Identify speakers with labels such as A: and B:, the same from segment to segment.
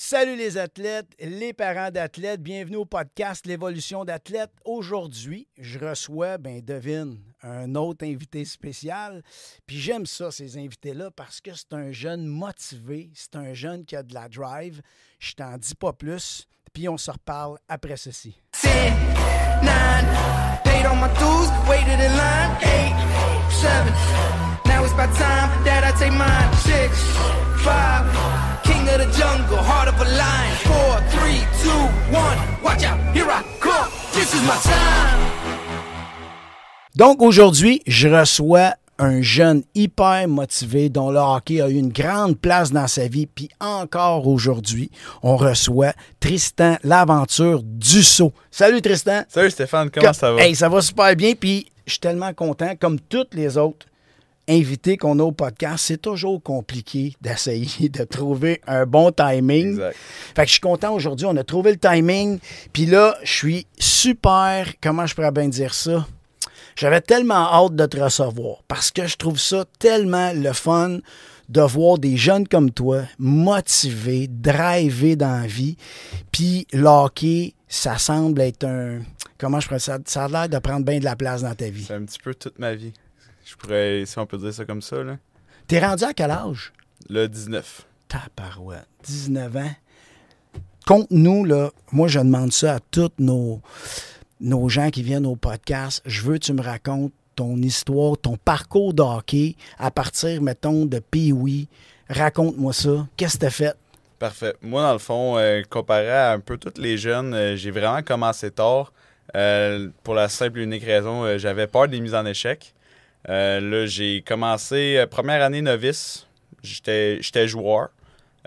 A: Salut les athlètes, les parents d'athlètes, bienvenue au podcast L'évolution d'athlète. Aujourd'hui, je reçois, devine, un autre invité spécial. Puis j'aime ça, ces invités-là, parce que c'est un jeune motivé, c'est un jeune qui a de la drive. Je t'en dis pas plus, puis on se reparle après ceci.
B: 10, 9, paid on my dues, waited in line, 8, 7, now it's my time that I take mine, 6, 5, king of the jungle, heart of a lion, 4, 3, 2, 1, watch out, here I come, this is my time.
A: Donc aujourd'hui, je reçois un jeune hyper motivé dont le hockey a eu une grande place dans sa vie. Puis encore aujourd'hui, on reçoit Tristan L'Aventure Dussault. Salut Tristan!
C: Salut Stéphane, comment ça va?
A: Hey, ça va super bien. Puis je suis tellement content, comme tous les autres invités qu'on a au podcast, c'est toujours compliqué d'essayer de trouver un bon timing.
C: Exact.
A: Fait que je suis content aujourd'hui, on a trouvé le timing. Puis là, je suis super, comment je pourrais bien dire ça? J'avais tellement hâte de te recevoir parce que je trouve ça tellement le fun de voir des jeunes comme toi motivés, drivés dans la vie. Puis le hockey, ça semble être un... Comment je pourrais ça? Ça a l'air de prendre bien de la place dans ta vie.
C: C'est un petit peu toute ma vie. Je pourrais, si on peut dire ça comme ça, là.
A: T'es rendu à quel âge?
C: Le 19.
A: Tabarouette, 19 ans. Conte-nous, là, moi je demande ça à tous nos gens qui viennent au podcast. Je veux que tu me racontes ton histoire, ton parcours de hockey à partir, mettons, de Pee-Wee. Raconte-moi ça. Qu'est-ce que tu as fait?
C: Parfait. Moi, dans le fond, comparé à un peu tous les jeunes, j'ai vraiment commencé tard. Pour la simple et unique raison, j'avais peur des mises en échec. Là, j'ai commencé première année novice. J'étais joueur.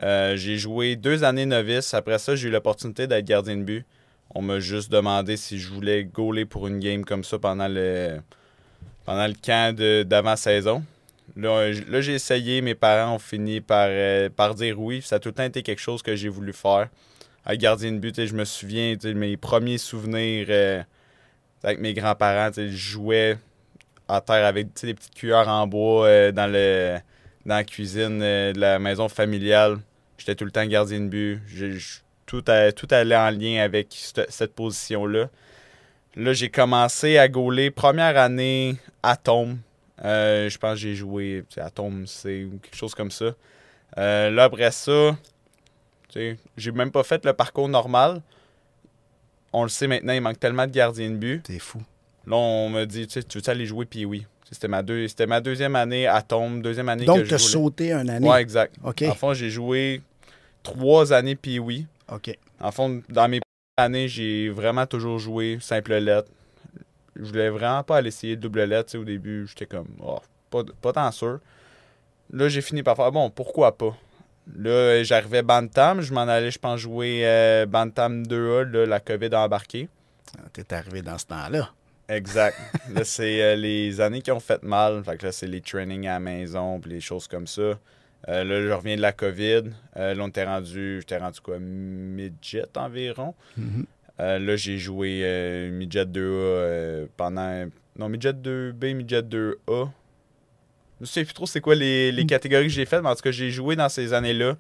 C: J'ai joué 2 années novice. Après ça, j'ai eu l'opportunité d'être gardien de but. On m'a juste demandé si je voulais goaler pour une game comme ça pendant le camp d'avant-saison. Là, j'ai essayé. Mes parents ont fini par dire oui. Ça a tout le temps été quelque chose que j'ai voulu faire. Être gardien de but, je me souviens de mes premiers souvenirs avec mes grands-parents. Je jouais à terre avec des petites cuillères en bois dans la cuisine de la maison familiale. J'étais tout le temps gardien de but. Tout allait en lien avec cette position-là. Là, j'ai commencé à goaler première année à Tombe. Je pense que j'ai joué à Tombe C ou quelque chose comme ça. Là, après ça, j'ai même pas fait le parcours normal. On le sait maintenant, il manque tellement de gardiens de but.
A: C'est fou.
C: Là, on m'a dit, tu veux aller jouer Pee-Wee? C'était ma deuxième année à Tombe, deuxième année
A: Donc,
C: que je
A: tu as
C: jouais.
A: sauté une année?
C: Oui, exact.
A: OK.
C: En fond, j'ai joué 3 années Pee-Wee.
A: OK.
C: En fond, dans mes premières années, j'ai vraiment toujours joué simple lettre. Je voulais vraiment pas aller essayer double lettre. Au début, j'étais comme, pas tant sûr. Là, j'ai fini par faire, bon, pourquoi pas? Là, j'arrivais Bantam. Je m'en allais, je pense, jouer Bantam 2A. Là, la COVID a embarqué.
A: T'es arrivé dans ce temps-là.
C: Exact. Là, c'est les années qui ont fait mal. Fait que là, c'est les trainings à la maison puis les choses comme ça. Là, je reviens de la COVID. Là, j'étais rendu quoi, midget environ.
A: Mm-hmm.
C: Là, j'ai joué midget 2A pendant... Non, midget 2B, midget 2A. Je ne sais plus trop c'est quoi les catégories que j'ai faites, mais en tout cas, j'ai joué dans ces années-là.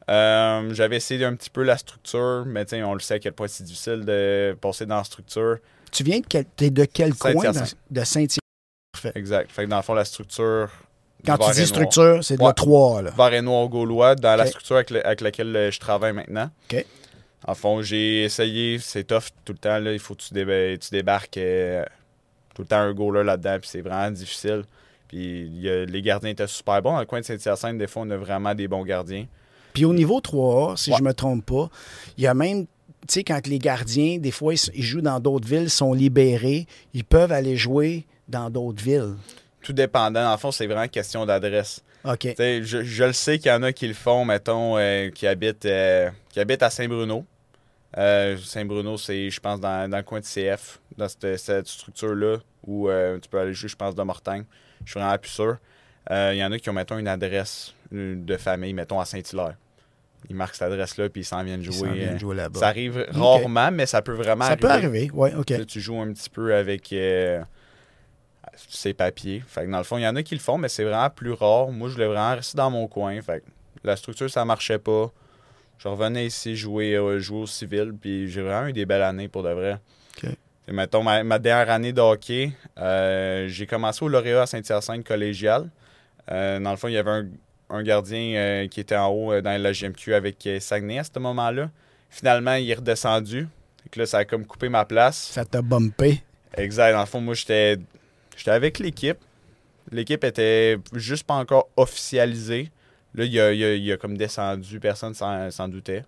C: J'avais essayé un petit peu la structure, mais on le sait à quel point c'est difficile de passer dans la structure.
A: Tu viens t'es de quel coin?
C: Saint-Hyacinthe.
A: De Saint-Hyacinthe. Parfait.
C: Exact. Fait que dans le fond, la structure...
A: Quand tu
C: vert
A: dis
C: et
A: structure, c'est de
C: Ouais.
A: la 3, là.
C: Vert et noir gaulois, dans la
A: OK.
C: structure avec laquelle je travaille maintenant.
A: OK.
C: En fond, j'ai essayé, c'est tough tout le temps. Là, il faut que tu débarques tout le temps un goaler là-dedans, puis c'est vraiment difficile. Puis les gardiens étaient super bons. Dans le coin de Saint-Hyacinthe, des fois, on a vraiment des bons gardiens.
A: Puis au niveau 3A, si
C: Ouais.
A: je me trompe pas, il y a même, tu sais, quand les gardiens, des fois, ils jouent dans d'autres villes, sont libérés, ils peuvent aller jouer dans d'autres villes.
C: Tout dépendant. Dans le fond, c'est vraiment question d'adresse.
A: OK.
C: T'sais, je le sais qu'il y en a qui le font, mettons, qui habitent à Saint-Bruno. Saint-Bruno, c'est, je pense, dans le coin de CF, dans cette structure-là, où tu peux aller jouer, je pense, de Mortagne. Je suis vraiment plus sûr. Il y en a qui ont, mettons, une adresse de famille, mettons, à Saint-Hilaire. Ils marquent cette adresse-là, puis ils s'en viennent jouer.
A: Ils s'en viennent jouer là-bas.
C: Ça arrive rarement, mais ça peut vraiment
A: Ça
C: arriver.
A: peut arriver, oui, OK.
C: Là, tu joues un petit peu avec ses papiers. Fait que dans le fond, il y en a qui le font, mais c'est vraiment plus rare. Moi, je voulais vraiment rester dans mon coin. Fait que la structure, ça marchait pas. Je revenais ici jouer au civil, puis j'ai vraiment eu des belles années pour de vrai.
A: OK.
C: Et mettons, ma dernière année de hockey, j'ai commencé au lauréat à Saint-Hyacinthe collégial. Dans le fond, il y avait un gardien qui était en haut dans la GMQ avec Saguenay à ce moment-là. Finalement, il est redescendu. Donc là, ça a comme coupé ma place.
A: Ça t'a bumpé.
C: Exact. Dans le fond, moi, j'étais avec l'équipe. L'équipe était juste pas encore officialisée. Là, il a comme descendu. Personne s'en doutait.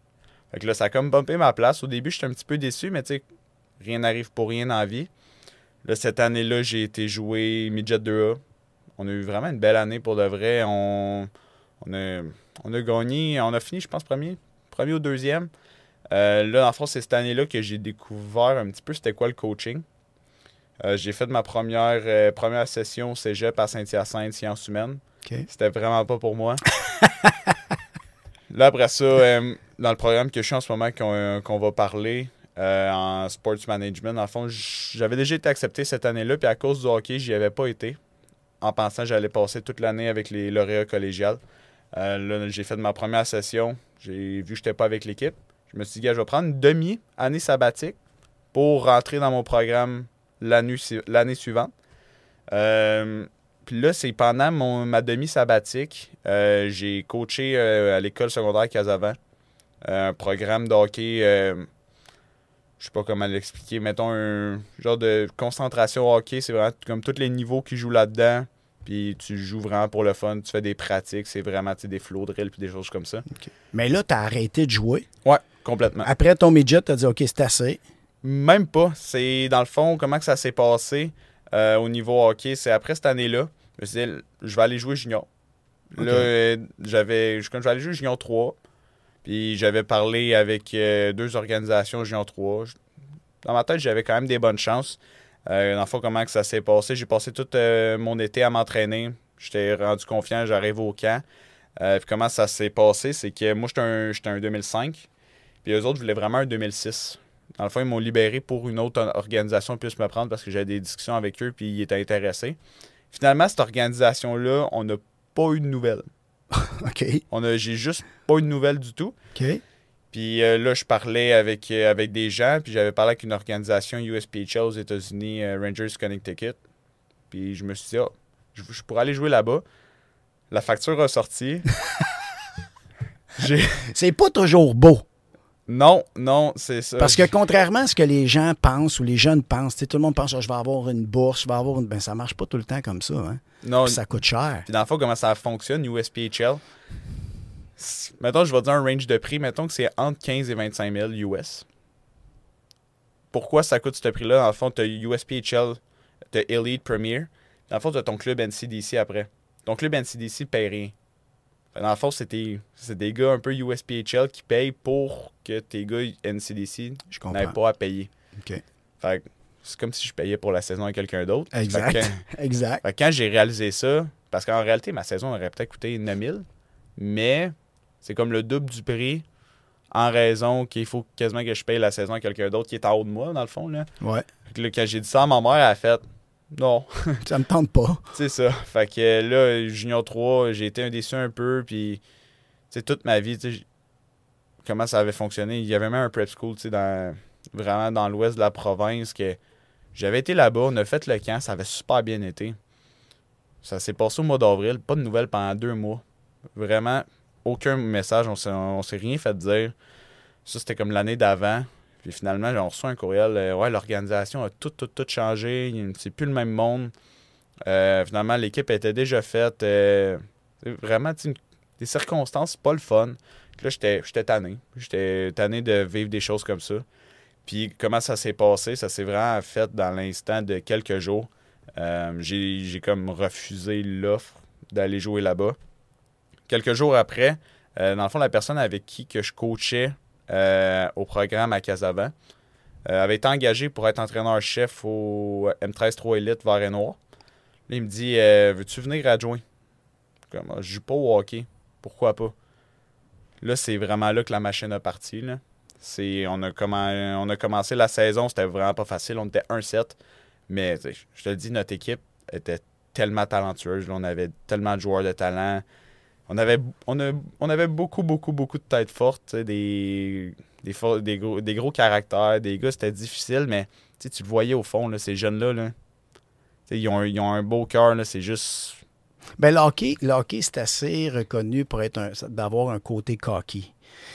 C: Fait que là, ça a comme bumpé ma place. Au début, j'étais un petit peu déçu, mais tu sais, rien n'arrive pour rien dans la vie. Là, cette année-là, j'ai été jouer Midget 2A. On a eu vraiment une belle année pour de vrai. On a gagné. On a fini, je pense, premier ou deuxième. Là, dans le fond, c'est cette année-là que j'ai découvert un petit peu c'était quoi le coaching. J'ai fait ma première session au cégep à Saint-Hyacinthe, sciences humaines.
A: Okay.
C: C'était vraiment pas pour moi. Là, après ça, dans le programme que je suis en ce moment, qu'on va parler en sports management, dans le fond, j'avais déjà été accepté cette année-là, puis à cause du hockey, j'y avais pas été. En pensant que j'allais passer toute l'année avec les lauréats collégiales. Là, j'ai fait ma première session. J'ai vu que je n'étais pas avec l'équipe. Je me suis dit, je vais prendre une demi-année sabbatique pour rentrer dans mon programme l'année suivante. Puis là, c'est pendant ma demi-sabbatique, j'ai coaché à l'école secondaire Casavant. Un programme de hockey, je sais pas comment l'expliquer, mettons un genre de concentration hockey. C'est vraiment comme tous les niveaux qui jouent là-dedans. Puis tu joues vraiment pour le fun, tu fais des pratiques, c'est vraiment des flow drills puis des choses comme ça.
A: Okay. Mais là, tu as arrêté de jouer.
C: Ouais, complètement.
A: Après ton midget, tu as dit OK, c'est assez.
C: Même pas. C'est dans le fond, comment que ça s'est passé au niveau hockey. C'est après cette année-là, je me suis dit, je vais aller jouer junior. Okay. Là, je vais aller jouer junior 3. Puis j'avais parlé avec 2 organisations junior 3. Dans ma tête, j'avais quand même des bonnes chances. Dans le fond, comment que ça s'est passé? J'ai passé tout mon été à m'entraîner. J'étais rendu confiant, j'arrive au camp. Puis comment ça s'est passé? C'est que moi, j'étais un 2005. Puis eux autres voulaient vraiment un 2006. Dans le fond, ils m'ont libéré pour une autre organisation puisse me prendre parce que j'avais des discussions avec eux puis ils étaient intéressés. Finalement, cette organisation-là, on n'a pas eu de nouvelles.
A: OK.
C: J'ai juste pas eu de nouvelles du tout.
A: OK.
C: Puis là, je parlais avec des gens, puis j'avais parlé avec une organisation USPHL aux États-Unis, Rangers Connecticut. Puis je me suis dit, je pourrais aller jouer là-bas. La facture a sorti.
A: C'est pas toujours beau.
C: Non, c'est ça.
A: Parce que contrairement à ce que les gens pensent ou les jeunes pensent, tout le monde pense je vais avoir une bourse, je vais avoir une. Ben, ça marche pas tout le temps comme ça. Hein?
C: Non.
A: Puis ça coûte cher.
C: Puis dans le fond, comment ça fonctionne, USPHL? Mettons, je vais dire un range de prix. Mettons que c'est entre 15 et 25 000 US. Pourquoi ça coûte ce prix-là? Dans le fond, tu as USPHL, tu as Elite Premier. Dans le fond, tu as ton club NCDC après. Ton club NCDC ne paye rien. Dans le fond, c'est des gars un peu USPHL qui payent pour que tes gars NCDC n'aient pas à payer.
A: OK.
C: Fait que c'est comme si je payais pour la saison à quelqu'un d'autre.
A: Exact.
C: Fait que quand j'ai réalisé ça, parce qu'en réalité, ma saison aurait peut-être coûté 9 000, mais c'est comme le double du prix en raison qu'il faut quasiment que je paye la saison à quelqu'un d'autre qui est en haut de moi, dans le fond. Là.
A: Ouais.
C: Fait que là, quand j'ai dit ça à ma mère, elle a fait non.
A: Ça me tente pas.
C: C'est ça. Fait que là, Junior 3, j'ai été un déçu un peu. Puis, toute ma vie, comment ça avait fonctionné. Il y avait même un prep school, vraiment dans l'ouest de la province. Que j'avais été là-bas, on a fait le camp, ça avait super bien été. Ça s'est passé au mois d'avril, pas de nouvelles pendant 2 mois. Vraiment, aucun message, on s'est rien fait dire. Ça, c'était comme l'année d'avant. Puis finalement, on reçoit un courriel. L'organisation a tout changé. C'est plus le même monde. Finalement, l'équipe était déjà faite. Vraiment, des circonstances pas le fun. Là, j'étais tanné. J'étais tanné de vivre des choses comme ça. Puis comment ça s'est passé? Ça s'est vraiment fait dans l'instant de quelques jours. J'ai comme refusé l'offre d'aller jouer là-bas. Quelques jours après, dans le fond, la personne avec qui que je coachais au programme à Casavant avait été engagé pour être entraîneur-chef au M13-3 Elite Vert-et-Noir. Là, il me dit veux-tu venir adjoint? Comme, je joue pas au hockey. Pourquoi pas? Là, c'est vraiment là que la machine a parti. Là. On a commencé la saison, c'était vraiment pas facile. On était 1-7. Mais je te le dis, notre équipe était tellement talentueuse. Là, on avait tellement de joueurs de talent. on avait beaucoup de têtes fortes, tu sais, des gros caractères, des gars, c'était difficile, mais tu le voyais au fond, là, ces jeunes-là, là, ils ont un beau cœur, là, c'est juste...
A: Ben, le hockey, c'est assez reconnu pour d'avoir un côté cocky.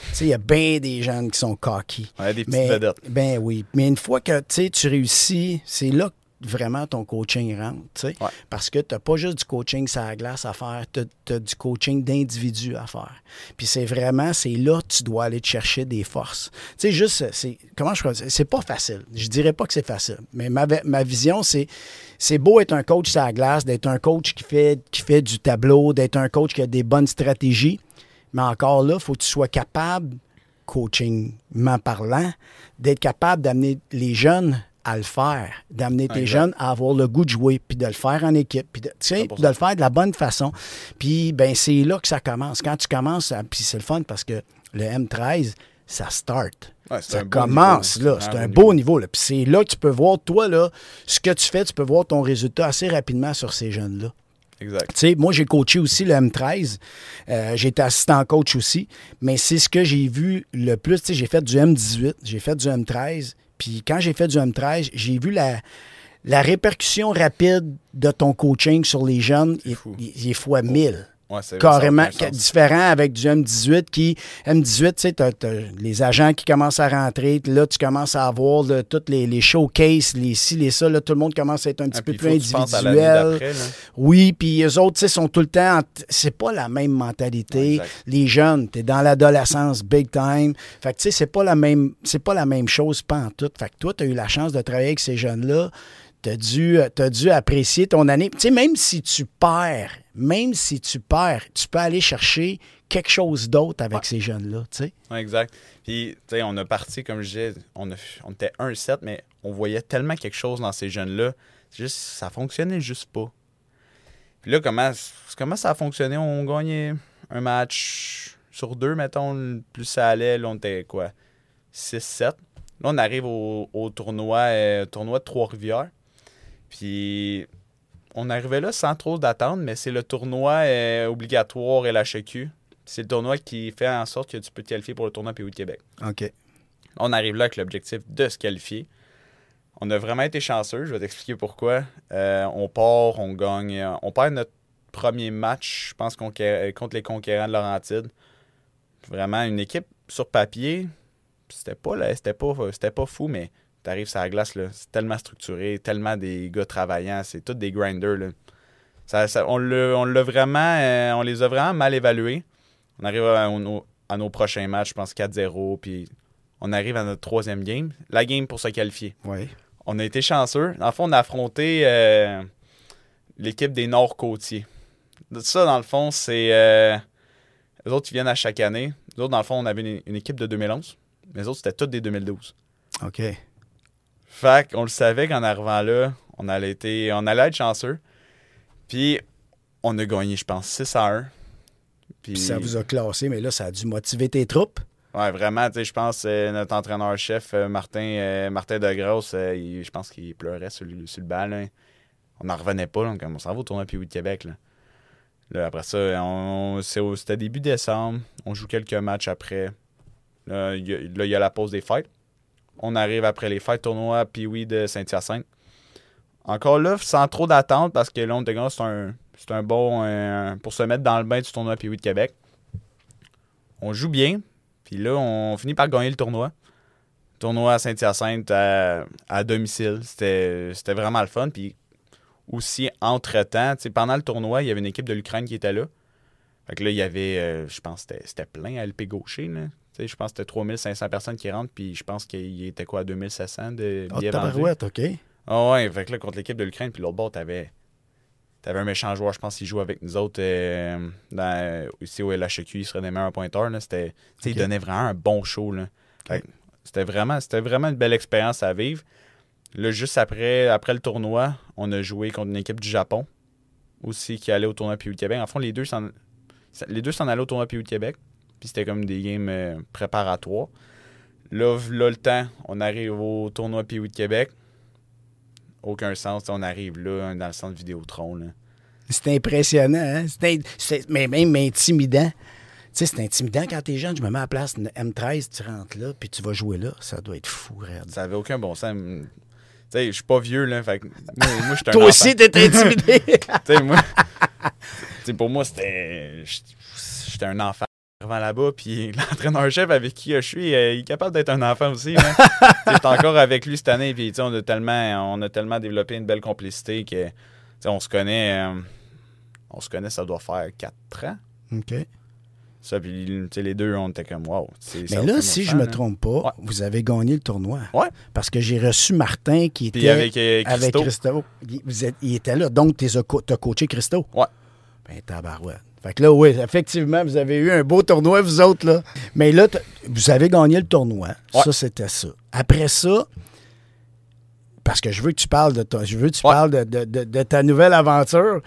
A: Tu sais, il y a bien des jeunes qui sont cocky.
C: Ouais, des petites vedettes.
A: Ben oui. Mais une fois que tu réussis, c'est là que vraiment ton coaching rentre. Tu sais.
C: Ouais.
A: Parce que tu n'as pas juste du coaching sur la glace à faire, tu as du coaching d'individu à faire. Puis c'est là que tu dois aller te chercher des forces. Tu sais, juste, c'est pas facile. Je dirais pas que c'est facile. Mais ma vision, c'est beau être un coach sur la glace, d'être un coach qui fait du tableau, d'être un coach qui a des bonnes stratégies. Mais encore là, il faut que tu sois capable, coachingment parlant, d'être capable d'amener les jeunes à le faire, d'amener tes jeunes à avoir le goût de jouer, puis de le faire en équipe, puis de le faire de la bonne façon. Puis, ben c'est là que ça commence. Quand tu commences, puis c'est le fun parce que le M13, ça start.
C: Ouais,
A: ça commence là. C'est un beau niveau. Là. Puis c'est là que tu peux voir, toi, là, ce que tu fais, tu peux voir ton résultat assez rapidement sur ces jeunes-là.
C: Exact.
A: Tu sais, moi, j'ai coaché aussi le M13. J'ai été assistant coach aussi. Mais c'est ce que j'ai vu le plus. Tu sais, j'ai fait du M18, j'ai fait du M13. Puis quand j'ai fait du M13, j'ai vu la répercussion rapide de ton coaching sur les jeunes. Il est fois 1000.
C: Ouais, c'est
A: carrément différent avec du M18 M18, tu sais, t'as les agents qui commencent à rentrer, là, tu commences à avoir toutes les showcases, les ci, les ça, là, tout le monde commence à être un petit peu plus individuel. Oui, puis eux autres, tu sais, sont tout le temps, c'est pas la même mentalité. Ouais, les jeunes, t'es dans l'adolescence big time. Fait que, tu sais, c'est pas la même chose, pas en tout. Fait que toi, t'as eu la chance de travailler avec ces jeunes-là. T'as dû apprécier ton année. Tu sais, même si tu perds, tu peux aller chercher quelque chose d'autre avec ces jeunes-là, tu sais.
C: Ouais, exact. Puis, tu sais, on a parti, comme je disais, on était 1-7, mais on voyait tellement quelque chose dans ces jeunes-là. Ça fonctionnait juste pas. Puis là, comment ça a fonctionné? On gagnait un match sur 2, mettons, plus ça allait. Là, on était quoi? 6-7. Là, on arrive au tournoi de Trois-Rivières. Puis, on arrivait là sans trop d'attente, mais c'est le tournoi obligatoire LHQ. C'est le tournoi qui fait en sorte que tu peux te qualifier pour le tournoi PO de Québec.
A: OK.
C: On arrive là avec l'objectif de se qualifier. On a vraiment été chanceux. Je vais t'expliquer pourquoi. On part, on gagne. On perd notre premier match, je pense, contre les Conquérants de Laurentides. Vraiment, une équipe sur papier, c'était pas fou, mais t'arrives sur la glace, là, c'est tellement structuré, tellement des gars travaillants, c'est tous des grinders. Là. On les a vraiment mal évalués. On arrive à nos prochains matchs, je pense 4-0, puis on arrive à notre troisième game, la game pour se qualifier.
A: Oui.
C: On a été chanceux. Dans le fond, on a affronté l'équipe des Nord-Côtiers. Ça, dans le fond, c'est... eux autres, ils viennent à chaque année. Nous autres, dans le fond, on avait une équipe de 2011, mais les autres, c'était toutes des 2012.
A: OK.
C: Fait qu'on le savait qu'en arrivant là, on allait être chanceux. Puis, on a gagné, je pense, 6-1.
A: Puis ça vous a classé, mais là, ça a dû motiver tes troupes.
C: Ouais, vraiment, tu sais, je pense notre entraîneur-chef, Martin Degrosse, je pense qu'il pleurait sur le banc, là. On n'en revenait pas, là, on s'en va au tournoi PO de Québec, là. Là, après ça, c'était début décembre, on joue quelques matchs après. Là, il y a la pause des fêtes. On arrive après les fêtes, tournoi PO de Saint-Hyacinthe. Encore là, sans trop d'attente, parce que là, on était c'est un bon pour se mettre dans le bain du tournoi PO de Québec. On joue bien. Puis là, on finit par gagner le tournoi. Tournoi à Saint-Hyacinthe à domicile. C'était vraiment le fun. Puis aussi, entre-temps, pendant le tournoi, il y avait une équipe de l'Ukraine qui était là. Fait que là, il y avait, je pense que c'était plein à LP Gaucher. Là. Je pense que c'était 3500 personnes qui rentrent. Puis je pense qu'il était quoi, 2700 de billets vendus.
A: OK.
C: Ah ouais, fait que là, contre l'équipe de l'Ukraine, puis l'autre bord, t'avais un méchant joueur, je pense qu'il jouait avec nous autres ici au LHQ, il serait des meilleurs pointeurs. Là. Okay. Il donnait vraiment un bon show. Là. Okay. C'était vraiment une belle expérience à vivre. Là, juste après le tournoi, on a joué contre une équipe du Japon aussi qui allait au tournoi PO de Québec. En fond, les deux s'en allaient au tournoi PO de Québec. Puis c'était comme des games préparatoires. Là, le temps, on arrive au tournoi PO de Québec. Aucun sens. On arrive là, dans le centre Vidéotron. Là.
A: C'est impressionnant, hein? Mais même intimidant. Tu sais, c'est intimidant quand t'es jeune. Je me mets à la place de M13, tu rentres là, puis tu vas jouer là. Ça doit être fou, raide.
C: Ça avait aucun bon sens. Tu sais, je suis pas vieux, là. Fait que moi je suis un
A: Toi
C: enfant.
A: aussi, t'es intimidé.
C: Tu sais, moi... Tu sais, pour moi, c'était... J'étais un enfant avant là-bas, puis l'entraîneur-chef avec qui je suis, il est capable d'être un enfant aussi. J'étais encore avec lui cette année, puis on a tellement développé une belle complicité que on se connaît, ça doit faire 4 ans.
A: OK.
C: Ça, puis les deux, on était comme wow.
A: Mais là, si je me trompe pas, vous avez gagné le tournoi.
C: Ouais.
A: Parce que j'ai reçu Martin qui était
C: puis avec
A: Christo. Il était là, donc t'as coaché Christo.
C: Ouais.
A: Ben, tabarouette. Fait que là, oui, effectivement, vous avez eu un beau tournoi, vous autres, là. Mais là, vous avez gagné le tournoi.
C: Ouais.
A: Ça, c'était ça. Après ça, parce que je veux que tu parles parles de ta nouvelle aventure.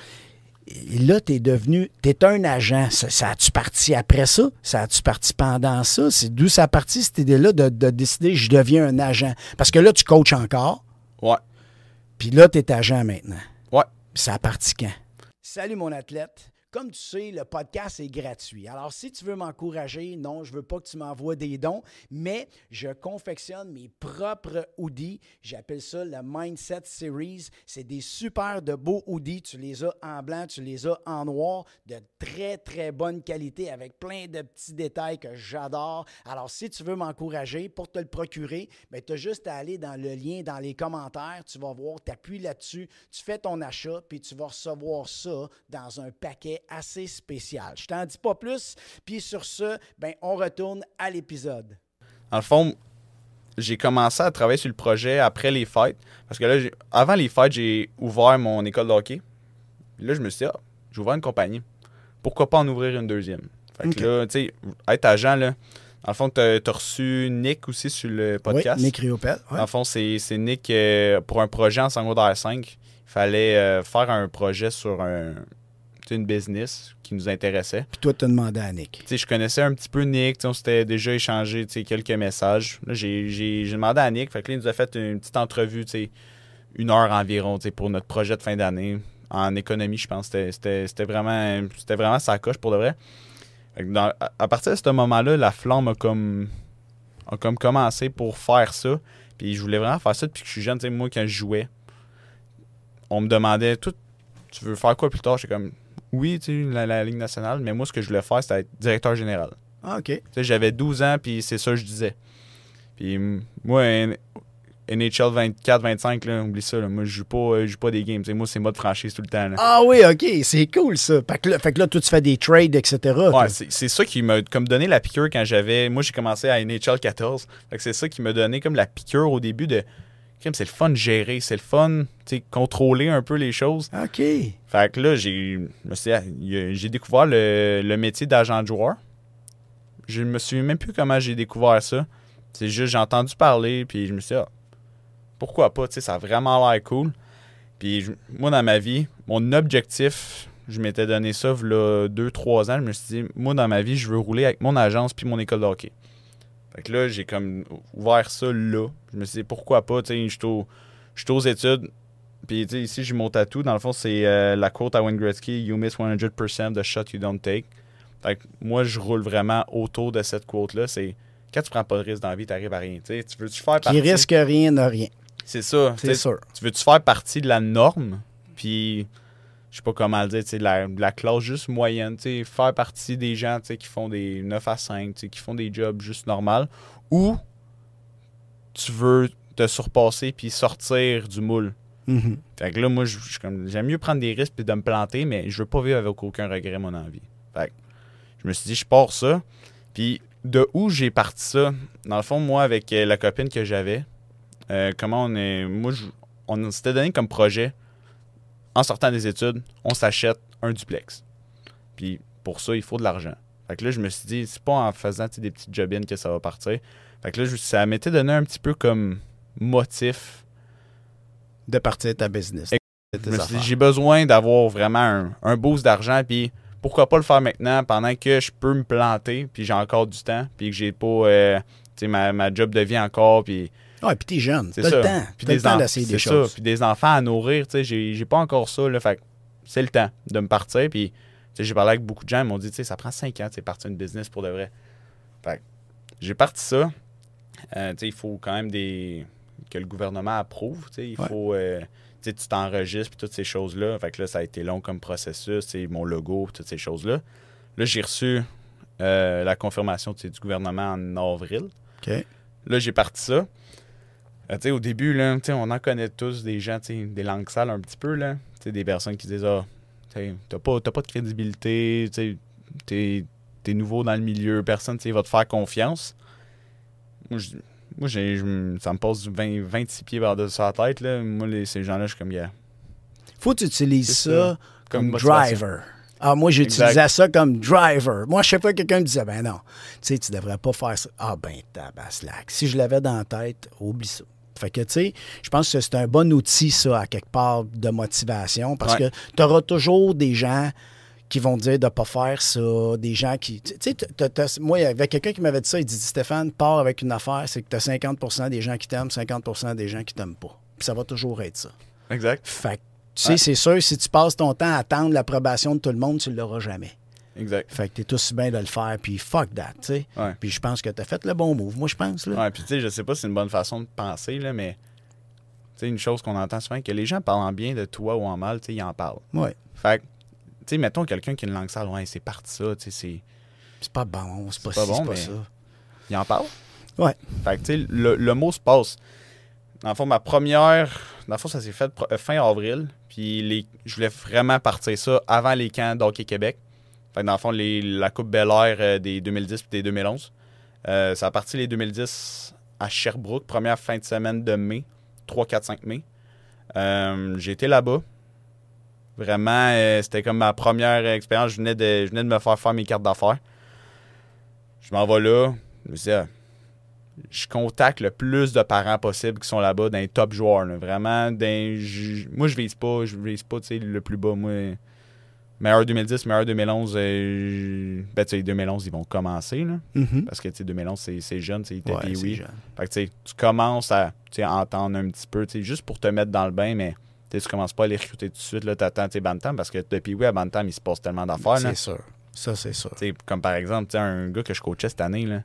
A: Et là, t'es un agent. Ça a-tu parti après ça? Ça a-tu parti pendant ça? C'est d'où ça a parti, cette idée-là, de décider, je deviens un agent? Parce que là, tu coaches encore.
C: Ouais.
A: Puis là, t'es agent maintenant.
C: Ouais.
A: Puis ça a parti quand? Salut, mon athlète. Comme tu sais, le podcast est gratuit. Alors, si tu veux m'encourager, non, je ne veux pas que tu m'envoies des dons, mais je confectionne mes propres hoodies. J'appelle ça le Mindset Series. C'est des super de beaux hoodies. Tu les as en blanc, tu les as en noir, de très, très bonne qualité avec plein de petits détails que j'adore. Alors, si tu veux m'encourager pour te le procurer, tu as juste à aller dans le lien dans les commentaires. Tu vas voir, tu appuies là-dessus, tu fais ton achat, puis tu vas recevoir ça dans un paquet assez spécial. Je t'en dis pas plus, puis sur ce, on retourne à l'épisode.
C: Dans le fond, j'ai commencé à travailler sur le projet après les fêtes, parce que là, avant les fêtes, j'ai ouvert mon école de hockey. Puis là, je me suis dit, j'ai ouvert une compagnie. Pourquoi pas en ouvrir une deuxième? Fait que là, tu sais, être agent, là, dans le fond, t'as reçu Nick aussi sur le podcast.
A: Oui, Nick Riopel. Ouais.
C: Dans le fond, c'est Nick, pour un projet en secondaire 5, il fallait faire un projet sur une business qui nous intéressait.
A: Puis toi, tu as demandé à Nick.
C: Tu sais, je connaissais un petit peu Nick, on s'était déjà échangé quelques messages. Là, j'ai demandé à Nick, fait que là, il nous a fait une petite entrevue, 1 heure environ, pour notre projet de fin d'année. En économie, je pense. C'était vraiment sa coche pour de vrai. Fait que à partir de ce moment-là, la flamme a comme commencé pour faire ça. Puis je voulais vraiment faire ça depuis que je suis jeune. Tu sais, moi, quand je jouais, on me demandait, tu veux faire quoi plus tard? J'étais comme, oui, tu sais, la Ligue nationale, mais moi, ce que je voulais faire, c'était être directeur général.
A: Ah, OK.
C: Tu sais, j'avais 12 ans, puis c'est ça que je disais. Puis moi, NHL 24-25, là, oublie ça. Là, moi, je joue pas des games. Tu sais, moi, c'est mode franchise tout le temps. Là.
A: Ah oui, OK. C'est cool, ça. Fait que là, toi, tu fais des trades, etc.
C: Ouais, c'est ça qui m'a comme donné la piqûre quand j'avais... Moi, j'ai commencé à NHL 14. Fait que c'est ça qui m'a donné comme la piqûre au début de... C'est le fun de gérer, c'est le fun, contrôler un peu les choses.
A: OK.
C: Fait que là, j'ai découvert le métier d'agent de joueur. Je me souviens même plus comment j'ai découvert ça. C'est juste, j'ai entendu parler, puis je me suis dit, pourquoi pas, ça a vraiment l'air cool. Puis moi, dans ma vie, mon objectif, je m'étais donné ça, il y a 2-3 ans, je me suis dit, moi, dans ma vie, je veux rouler avec mon agence puis mon école de hockey. Fait que là, j'ai comme ouvert ça là. Je me suis dit, pourquoi pas, je suis aux études. Puis, ici, j'ai mon tatou. Dans le fond, c'est la quote à Wayne Gretzky, « You miss 100% of the shot you don't take ». Fait que moi, je roule vraiment autour de cette quote-là. C'est, quand tu prends pas de risque dans la vie, t'arrives à rien. Tu veux-tu faire partie...
A: Qui risque rien n'a rien.
C: C'est ça.
A: C'est sûr.
C: Tu veux-tu faire partie de la norme? Puis... je sais pas comment le dire, la classe juste moyenne, faire partie des gens qui font des 9 à 5, qui font des jobs juste normaux, ou tu veux te surpasser puis sortir du moule.
A: Mm-hmm.
C: Fait que là, moi, j'aime mieux prendre des risques puis de me planter, mais je veux pas vivre avec aucun regret mon envie. Fait que je me suis dit, je pars ça. Puis de où j'ai parti ça? Dans le fond, moi, avec la copine que j'avais, on s'était donné comme projet, en sortant des études, on s'achète un duplex. Puis pour ça, il faut de l'argent. Fait que là, je me suis dit, c'est pas en faisant des petites job-ins que ça va partir. Fait que là, ça m'était donné un petit peu comme motif
A: de partir de ta business.
C: Je me suis dit, j'ai besoin d'avoir vraiment un boost d'argent, puis pourquoi pas le faire maintenant pendant que je peux me planter, puis j'ai encore du temps, puis que j'ai pas ma job de vie encore, puis...
A: Ouais, puis t'es jeune,
C: c'est
A: t'as
C: ça.
A: le temps.
C: Puis
A: t'as le temps d'essayer des choses.
C: Puis des enfants à nourrir, j'ai pas encore ça, là, fait que c'est le temps de me partir. Puis, j'ai parlé avec beaucoup de gens, ils m'ont dit, ça prend 5 ans de partir une business pour de vrai. Fait que j'ai parti ça. Il faut quand même que le gouvernement approuve. Il faut... tu t'enregistres puis toutes ces choses-là. Fait que là, ça a été long comme processus, mon logo, toutes ces choses-là. Là, j'ai reçu la confirmation du gouvernement en avril.
A: OK.
C: Là, j'ai parti ça. Au début, là, on en connaît tous des gens, des langues sales un petit peu, là. Des personnes qui disent t'as pas de crédibilité, t'es nouveau dans le milieu, personne va te faire confiance. Moi, ça me passe 26 pieds par-dessus la tête. Là. Moi, ces gens-là, je suis comme,
A: faut que tu utilises ça comme
C: motivation.
A: driver. Ah, moi, j'utilisais ça comme driver. Moi, je sais pas, quelqu'un me disait, ben non, tu devrais pas faire ça. Ah, ben, tabaslac. Si je l'avais dans la tête, oublie ça. Fait que, je pense que c'est un bon outil, ça, à quelque part, de motivation, parce que tu auras toujours des gens qui vont dire de ne pas faire ça, des gens qui... moi, il y avait quelqu'un qui m'avait dit ça, il dit, Stéphane, pars avec une affaire, c'est que tu as 50% des gens qui t'aiment, 50% des gens qui t'aiment pas. Puis ça va toujours être ça.
C: Exact.
A: Fait que, c'est sûr, si tu passes ton temps à attendre l'approbation de tout le monde, tu ne l'auras jamais.
C: Exact.
A: Fait que t'es aussi bien de le faire, puis fuck that, tu sais.
C: Ouais.
A: Puis je pense que t'as fait le bon move, moi, je pense, là.
C: Ouais, puis je sais pas si c'est une bonne façon de penser, là, mais... une chose qu'on entend souvent, que les gens parlent en bien de toi ou en mal, ils en parlent.
A: Ouais.
C: Fait que, mettons quelqu'un qui a une langue sale, c'est parti ça, c'est
A: pas bon, c'est pas
C: bon,
A: c'est pas
C: mais
A: ça.
C: Il en parle.
A: Ouais.
C: Fait que, le mot se passe. Dans le fond, ça s'est fait fin avril, puis je voulais vraiment partir ça avant les camps d'Hockey Québec. Fait que dans le fond, la Coupe Bel-Air des 2010 et des 2011. Ça a parti les 2010 à Sherbrooke, première fin de semaine de mai, 3, 4, 5 mai. J'ai été là-bas. Vraiment, c'était comme ma première expérience. Je venais de me faire mes cartes d'affaires. Je m'en vais là. Je me dis, je contacte le plus de parents possible qui sont là-bas, d'un top joueur. Là. Vraiment, moi, je vise pas le plus bas. Moi, meilleur 2010, meilleur 2011. 2011, ils vont commencer. Là, parce que 2011, c'est jeune. C'est oui. Fait que tu commences à entendre un petit peu, juste pour te mettre dans le bain, mais tu commences pas à les recruter tout de suite. Tu attends Bantam parce que depuis à Bantam, il se passe tellement d'affaires.
A: C'est sûr. Ça, c'est sûr.
C: Comme par exemple, un gars que je coachais cette année, là,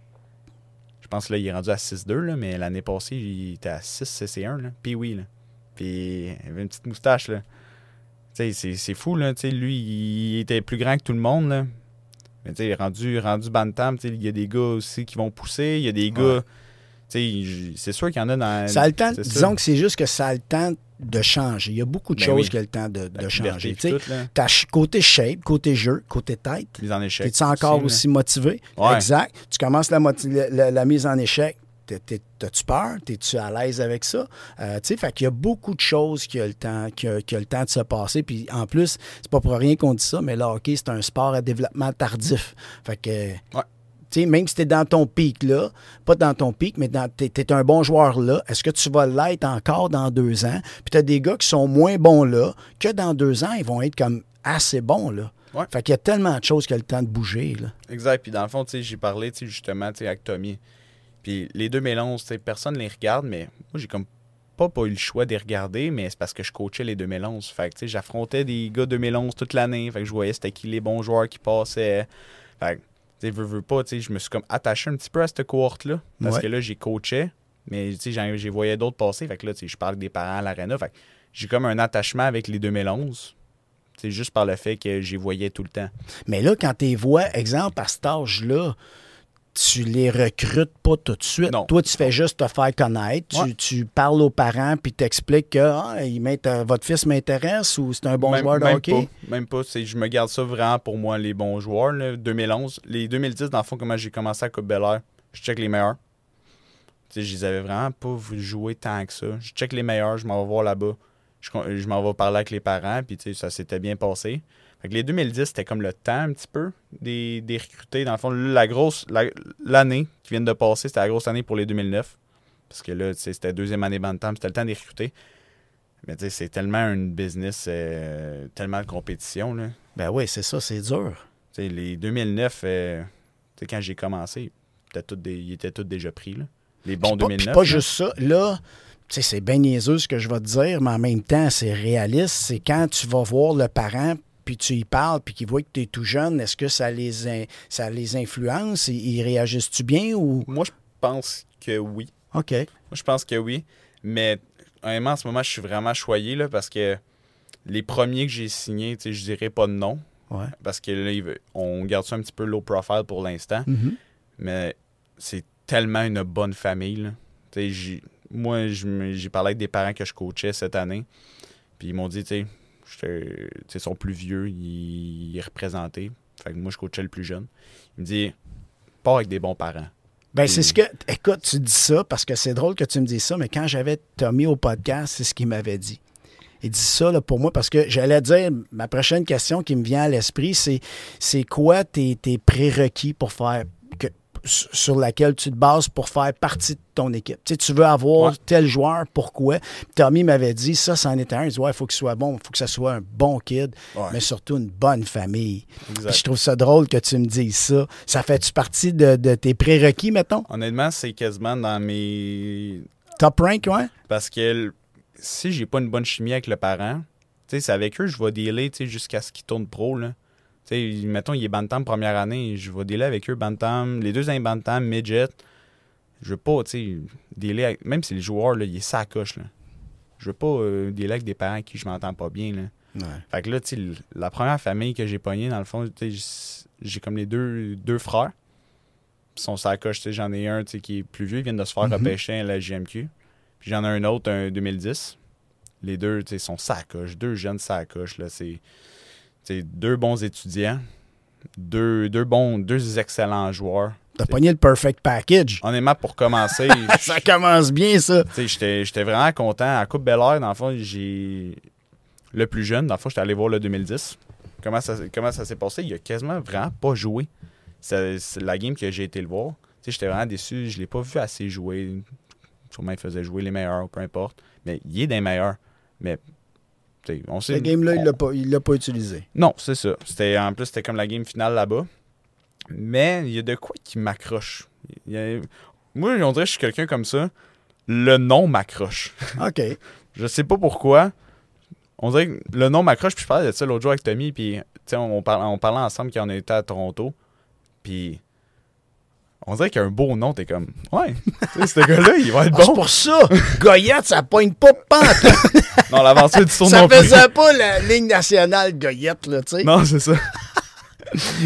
C: je pense qu'il est rendu à 6-2, là, mais l'année passée, il était à 6-1. Puis oui, là. Puis il avait une petite moustache. Là. C'est fou. Là. Lui, il était plus grand que tout le monde. Là. Mais rendu Bantam, il y a des gars aussi qui vont pousser. Il y a des gars... C'est sûr qu'il y en a dans...
A: Ça a le temps, disons que c'est juste que ça a le temps de changer. Il y a beaucoup de choses qui ont le temps de changer. T'as côté shape, côté jeu, côté tête.
C: Mise en échec.
A: T'es-tu encore aussi motivé?
C: Ouais.
A: Exact. Tu commences la mise en échec. T'as-tu peur? T'es-tu à l'aise avec ça? Fait qu'il y a beaucoup de choses qui ont le temps de se passer. Puis en plus, c'est pas pour rien qu'on dit ça, mais le hockey, c'est un sport à développement tardif. Fait que...
C: Ouais.
A: Même si tu es dans ton pic là, pas dans ton pic, mais tu es un bon joueur là, est-ce que tu vas l'être encore dans 2 ans? Puis tu as des gars qui sont moins bons là, que dans 2 ans, ils vont être comme assez bons là.
C: Ouais.
A: Fait qu'il y a tellement de choses qui ont le temps de bouger. Là.
C: Exact. Puis dans le fond, j'ai parlé justement avec Tommy. Puis les 2011, personne ne les regarde, mais moi, j'ai comme pas eu le choix de les regarder, mais c'est parce que je coachais les 2011. Fait que j'affrontais des gars 2011 toute l'année. Fait que je voyais c'était qui les bons joueurs qui passaient. Fait que veux pas, je me suis comme attaché un petit peu à cette cohorte-là. Parce que là, j'ai coaché, mais j'ai voyé d'autres passer. Fait que là, je parle des parents à l'aréna. Fait que j'ai comme un attachement avec les 2011. Juste par le fait que j'y voyais tout le temps.
A: Mais là, quand tu les vois, exemple, à cet âge-là, tu les recrutes pas tout de suite.
C: Non.
A: Toi, tu fais juste te faire connaître.
C: Ouais.
A: Tu parles aux parents puis t'expliques que votre fils m'intéresse ou c'est un bon joueur de hockey.
C: Même pas. Je me garde ça vraiment pour moi, les bons joueurs. Là, 2011. Les 2010, dans le fond, comment j'ai commencé à Coupe Bel-Air, je check les meilleurs. Je les avais vraiment pas joué tant que ça. Je check les meilleurs, je m'en vais voir là-bas. Je m'en vais parler avec les parents, puis ça s'était bien passé. Fait que les 2010, c'était comme le temps un petit peu des recrutés. Dans le fond, l'année qui vient de passer, c'était la grosse année pour les 2009. Parce que là, c'était deuxième année Bantam, c'était le temps des recruter. Mais c'est tellement une business, tellement de compétition. Là.
A: Ben oui, c'est ça, c'est dur.
C: Les 2009, quand j'ai commencé, ils étaient tous déjà pris. Là. Les bons 2009.
A: Puis pas juste ça. Là, sais, c'est bien niaiseux ce que je vais te dire, mais en même temps, c'est réaliste. C'est quand tu vas voir le parent, puis tu y parles, puis qu'il voit que tu es tout jeune, est-ce que ça les influence? Ils réagissent-tu bien ou...
C: Moi, je pense que oui.
A: OK.
C: Moi, je pense que oui. Mais honnêtement, en ce moment, je suis vraiment choyé là, parce que les premiers que j'ai signés, je dirais pas de nom.
A: Ouais.
C: Parce que là, on garde ça un petit peu low profile pour l'instant.
A: Mhm.
C: Mais c'est tellement une bonne famille. Là. Moi, j'ai parlé avec des parents que je coachais cette année. Puis ils m'ont dit, ils sont plus vieux, ils représentaient. Fait que moi, je coachais le plus jeune. Il me dit, pars avec des bons parents.
A: Ben, c'est ce que... Écoute, tu dis ça parce que c'est drôle que tu me dises ça, mais quand j'avais Tommy au podcast, c'est ce qu'il m'avait dit. Il dit ça là, pour moi parce que j'allais dire, ma prochaine question qui me vient à l'esprit, c'est quoi tes prérequis pour faire... sur laquelle tu te bases pour faire partie de ton équipe. Tu veux avoir tel joueur, pourquoi? Tommy m'avait dit, ça, c'en est un. Il dit, il faut qu'il soit bon, il faut que ça soit un bon kid, mais surtout une bonne famille. Puis je trouve ça drôle que tu me dises ça. Ça fait-tu partie de tes prérequis, mettons?
C: Honnêtement, c'est quasiment dans mes...
A: Top rank, ouais?
C: Parce que si j'ai pas une bonne chimie avec le parent, c'est avec eux, je vais dealer jusqu'à ce qu'ils tournent pro, là. T'sais, mettons, il est Bantam première année, je vais dealer avec eux, Bantam, les 2 années Bantam, Midget. Je veux pas, dealer avec... Même si le joueur, là, il est sacoche, là. Je veux pas dealer avec des parents avec qui je m'entends pas bien, là.
A: Ouais.
C: Fait que là, la première famille que j'ai pognée, dans le fond, j'ai comme les deux frères. Ils sont sacoches, j'en ai un qui est plus vieux, ils viennent de se faire repêcher à la JMQ. Puis j'en ai un autre, un 2010. Les deux, sont sacoches, 2 jeunes sacoches, là, c'est 2 bons étudiants, deux excellents joueurs.
A: T'as pogné le perfect package.
C: Honnêtement, pour commencer...
A: Ça commence bien, ça.
C: J'étais vraiment content. À Coupe Bel-Air, dans le fond, j'ai... Le plus jeune, dans le fond, j'étais allé voir le 2010. Comment ça s'est passé? Il a quasiment vraiment pas joué. C'est la game que j'ai été le voir. J'étais vraiment déçu. Je l'ai pas vu assez jouer. Sûrement, il faisait jouer les meilleurs, peu importe. Mais il est des meilleurs. Mais... On sait,
A: ce game-là, il l'a pas utilisé.
C: Non, c'est ça. En plus, c'était comme la game finale là-bas. Mais il y a de quoi qui m'accroche. Moi, on dirait que je suis quelqu'un comme ça. Le nom m'accroche.
A: OK.
C: Je sais pas pourquoi. On dirait que le nom m'accroche. Puis je parlais de ça l'autre jour avec Tommy. Puis on parlait ensemble quand on était à Toronto. Puis on dirait qu'il y a un beau nom. T'es comme, ouais, ce gars-là, il va être bon.
A: C'est pour ça. Goyette, ça pogne pas pente.
C: Non, l'aventure du tour
A: ça
C: non plus.
A: faisait pas la ligne nationale Goyette, là, tu sais.
C: Non, c'est ça.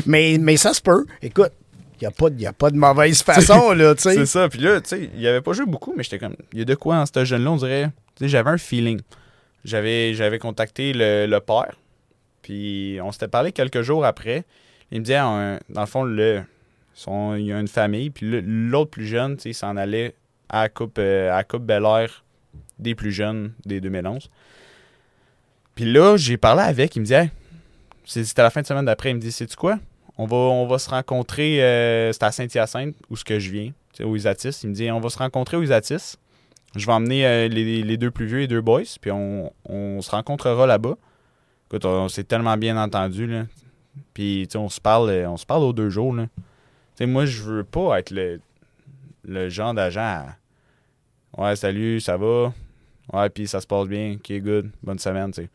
A: mais ça se peut. Écoute, il n'y a pas de mauvaise façon, là, tu sais.
C: C'est ça. Puis là, tu sais, il avait pas joué beaucoup, mais j'étais comme, il y a de quoi en ce jeune-là, on dirait. Tu sais, j'avais un feeling. J'avais contacté le père. Puis on s'était parlé quelques jours après. Il me disait, dans le fond, il y a une famille. Puis l'autre plus jeune, tu sais, il s'en allait à Coupe Bel-Air des plus jeunes des 2011. Puis là, j'ai parlé avec, il me dit, hey, c'était la fin de semaine d'après, il me dit, sais-tu quoi? On va se rencontrer, c'était à Saint-Hyacinthe, où ce que je viens, au Isatis. Il me dit, on va se rencontrer au Isatis. Je vais emmener les 2 plus vieux et 2 boys, puis on se rencontrera là-bas. Écoute, on s'est tellement bien entendu, là. Puis, on se parle aux 2 jours, là. T'sais, moi, je veux pas être le genre d'agent à... Ouais, salut, ça va? Ouais, puis ça se passe bien. OK, good. Bonne semaine, tu sais.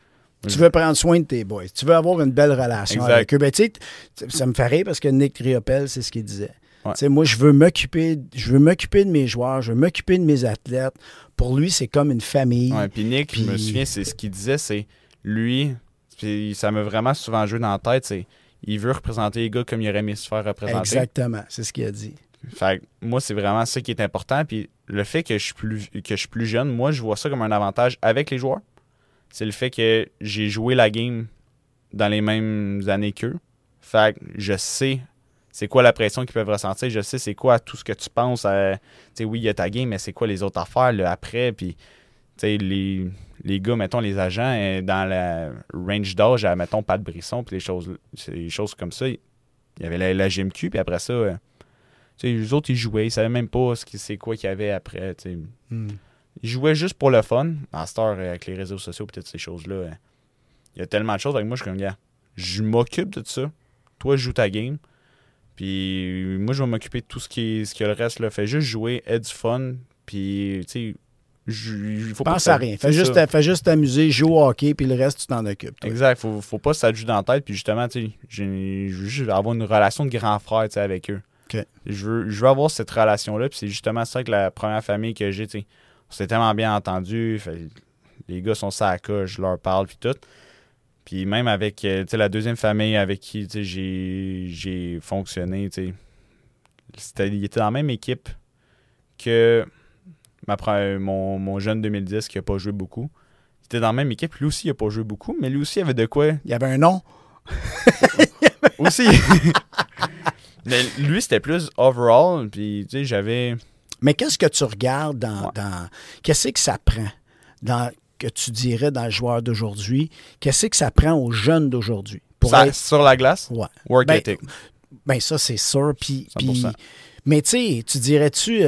A: Tu veux prendre soin de tes boys. Tu veux avoir une belle relation avec eux. Ben, tu sais, ça me fait rire parce que Nick Triopel, c'est ce qu'il disait. Ouais. Tu sais, moi, je veux m'occuper de mes joueurs, je veux m'occuper de mes athlètes. Pour lui, c'est comme une famille.
C: Ouais, puis Nick, je me souviens, c'est ce qu'il disait, c'est lui, ça m'a vraiment souvent joué dans la tête, c'est il veut représenter les gars comme il aurait aimé se faire représenter.
A: Exactement, c'est ce qu'il a dit.
C: Fait que moi, c'est vraiment ça qui est important. Puis le fait que je suis plus jeune, moi, je vois ça comme un avantage avec les joueurs. C'est le fait que j'ai joué la game dans les mêmes années qu'eux. Fait que je sais c'est quoi la pression qu'ils peuvent ressentir. Je sais c'est quoi tout ce que tu penses. Tu sais, oui, il y a ta game, mais c'est quoi les autres affaires là, après. Puis, tu sais, les gars, mettons, les agents, dans la range d'âge, mettons, Pat Brisson, puis les choses comme ça, il y avait la GMQ, puis après ça, tu sais, les autres, ils jouaient. Ils savaient même pas c'est quoi qu'il y avait après, tu sais. Ils jouaient juste pour le fun. À cette heure, avec les réseaux sociaux, peut-être ces choses-là, il y a tellement de choses. Avec moi, je suis comme, gars, je m'occupe de ça. Toi, joue ta game. Puis moi, je vais m'occuper de tout ce qui est le reste. Là. Fais juste jouer, aie du fun. Puis, tu sais, il faut
A: Pense
C: pas
A: à rien. Fais juste t'amuser, joue au hockey, puis le reste, tu t'en occupes. Toi.
C: Exact. Faut pas s'adjuger dans la tête. Puis justement, tu sais, je veux juste avoir une relation de grand frère, tu sais, avec eux.
A: OK.
C: Je veux avoir cette relation-là. Puis c'est justement ça que la première famille que j'ai, tu sais, on s'est tellement bien entendu. Les gars sont ça à coche, je leur parle, puis tout. Puis même avec tu sais, la deuxième famille avec qui tu sais, j'ai fonctionné, tu sais, il était dans la même équipe que mon jeune 2010 qui n'a pas joué beaucoup. Il était dans la même équipe. Lui aussi, il n'a pas joué beaucoup, mais lui aussi, il avait de quoi.
A: Il y avait un nom.
C: Aussi. Mais lui, c'était plus overall. Puis, tu sais, j'avais...
A: Mais qu'est-ce que tu regardes dans qu'est-ce que ça prend que tu dirais dans le joueur d'aujourd'hui? Qu'est-ce que ça prend aux jeunes d'aujourd'hui?
C: Sur la glace?
A: Ouais.
C: Work ethic.
A: Ben ça, c'est sûr. Puis,
C: 100%.
A: mais tu sais, tu dirais-tu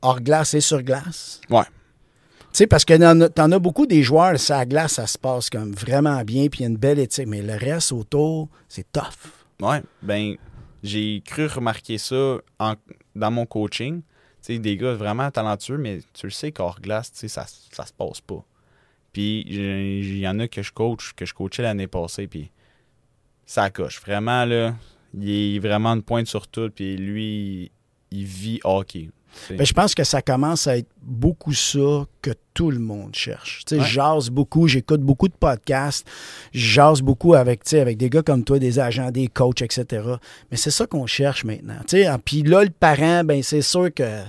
A: hors glace et sur glace?
C: Ouais.
A: Tu sais, parce que t'en as beaucoup des joueurs, ça à glace, ça se passe comme vraiment bien, puis il y a une belle éthique. Mais le reste autour, c'est tough.
C: Ouais. Ben, j'ai cru remarquer ça dans mon coaching. Tu sais, des gars vraiment talentueux, mais tu le sais qu'hors glace, tu sais, ça se passe pas. Puis, il y en a que je coachais l'année passée, puis ça coche. Vraiment, là, il est vraiment une pointe sur tout, puis lui, il vit hockey.
A: Ben, je pense que ça commence à être beaucoup ça que tout le monde cherche. Tu sais,
C: Ouais.
A: je jase beaucoup, j'écoute beaucoup de podcasts, je jase beaucoup avec des gars comme toi, des agents, des coachs, etc. Mais c'est ça qu'on cherche maintenant. Tu sais, puis là, le parent, ben c'est sûr que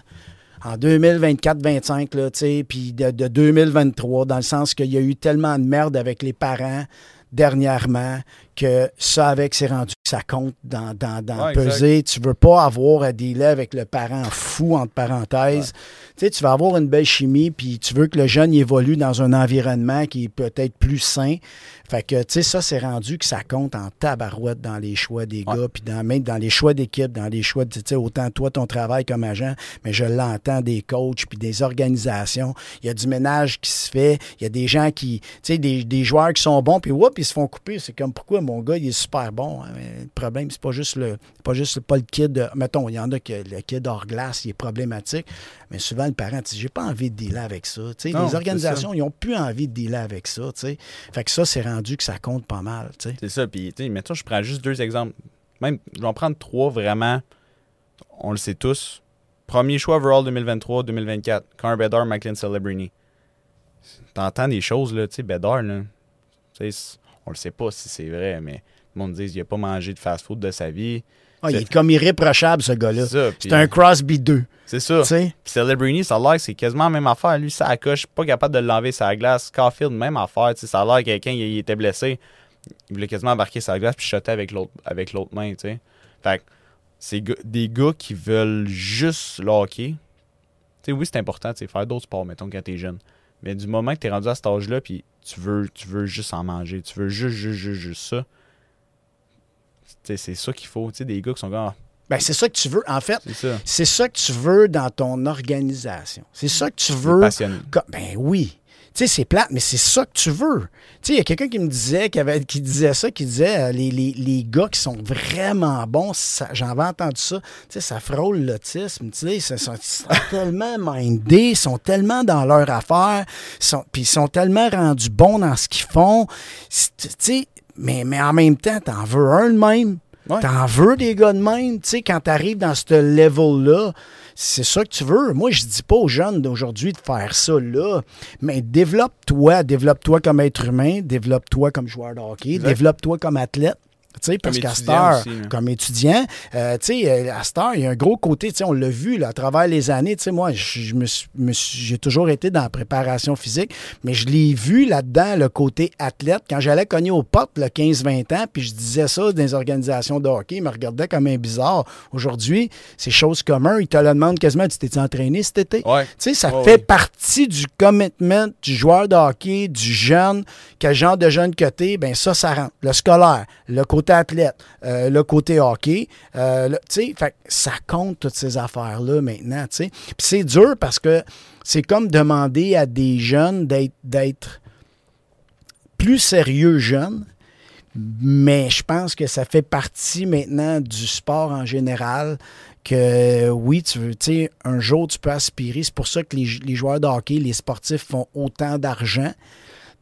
A: en 2024-25, là, tu sais, puis de 2023, dans le sens qu'il y a eu tellement de merde avec les parents dernièrement que ça, avec, c'est rendu que ça compte dans
C: Ouais,
A: peser. Tu veux pas avoir à dealer avec le parent fou, entre parenthèses. Tu sais, tu vas avoir une belle chimie, puis tu veux que le jeune il évolue dans un environnement qui est peut-être plus sain. Fait que, tu sais, ça, c'est rendu que ça compte en tabarouette dans les choix des gars, puis même dans les choix d'équipe, dans les choix, tu sais, autant toi, ton travail comme agent, mais je l'entends des coachs, puis des organisations. Il y a du ménage qui se fait. Il y a des gens qui, tu sais, des joueurs qui sont bons, puis ils se font couper. C'est comme, pourquoi mon gars, il est super bon? Hein? Mais le problème, c'est pas juste le kid. Mettons, il y en a que le kid hors glace, il est problématique. Mais souvent, le parent dit, j'ai pas envie de dealer avec ça. Tu sais,
C: Non,
A: les organisations, ils n'ont plus envie de dealer avec ça. Tu sais. Fait que ça, c'est rendu que ça compte pas mal. Tu sais.
C: C'est ça. Puis, tu sais, mettons, je prends juste 2 exemples. Même, je vais en prendre 3 vraiment. On le sait tous. Premier choix overall 2023-2024. Connor Bedard, Macklin Celebrini. T'entends des choses, là. Tu sais, Bedard, là. Tu sais, on le sait pas si c'est vrai, mais le monde dit qu'il n'a pas mangé de fast-food de sa vie.
A: Ah, il est comme irréprochable, ce gars-là.
C: C'est ça.
A: C'est un Crosby 2.
C: C'est ça.
A: Tu sais.
C: Puis Celebrini, ça a l'air que c'est quasiment la même affaire. Lui, ça coche, pas capable de l'enlever sa glace. Caulfield, même affaire. Tu sais, ça a l'air que quelqu'un il était blessé. Il voulait quasiment embarquer sa glace puis shotter avec l'autre main. Tu sais. Fait que c'est des gars qui veulent juste le hockey. Tu sais, oui, c'est important de faire d'autres sports, mettons, quand t'es jeune. Mais du moment que t'es rendu à cet âge-là, puis tu veux juste en manger, tu veux juste ça. Tu sais, c'est ça qu'il faut. Tu sais, des gars qui sont comme...
A: Ben, c'est ça que tu veux. En fait,
C: C'est ça.
A: c'est ça que tu veux dans ton organisation. C'est ça que tu veux.
C: Passionné.
A: Ben oui. Tu sais, c'est plate, mais c'est ça que tu veux. Tu sais, il y a quelqu'un qui me disait, qui disait les gars qui sont vraiment bons, j'en avais entendu ça, tu sais, ça frôle l'autisme, tu sais, ils sont tellement mindés, ils sont tellement dans leur affaire, puis ils sont tellement rendus bons dans ce qu'ils font. Tu sais, mais en même temps, t'en veux un de même.
C: Ouais.
A: T'en veux des gars de même, tu sais, quand t'arrives dans ce level-là, c'est ça que tu veux. Moi, je dis pas aux jeunes d'aujourd'hui de faire ça là, mais développe-toi comme être humain, développe-toi comme joueur de hockey,
C: Exact.
A: développe-toi comme athlète. Parce qu'à cette heure, comme étudiant, à cette heure, il y a un gros côté, on l'a vu là, à travers les années. Moi, j'ai toujours été dans la préparation physique, mais je l'ai vu là-dedans, le côté athlète. Quand j'allais cogner aux portes, 15-20 ans, puis je disais ça dans les organisations de hockey, ils me regardaient comme un bizarre. Aujourd'hui, c'est chose commune. Ils te le demandent quasiment, tu t'es entraîné cet été?
C: Ouais.
A: Ça fait partie du commitment du joueur de hockey, du jeune. Quel genre de jeune que t'es, bien ça rentre. Le scolaire, le côté athlète, le côté hockey, fait que ça compte toutes ces affaires-là maintenant, Puis c'est dur parce que c'est comme demander à des jeunes d'être plus sérieux jeunes, mais je pense que ça fait partie maintenant du sport en général que oui, tu sais, un jour, tu peux aspirer. C'est pour ça que les joueurs de hockey, les sportifs font autant d'argent.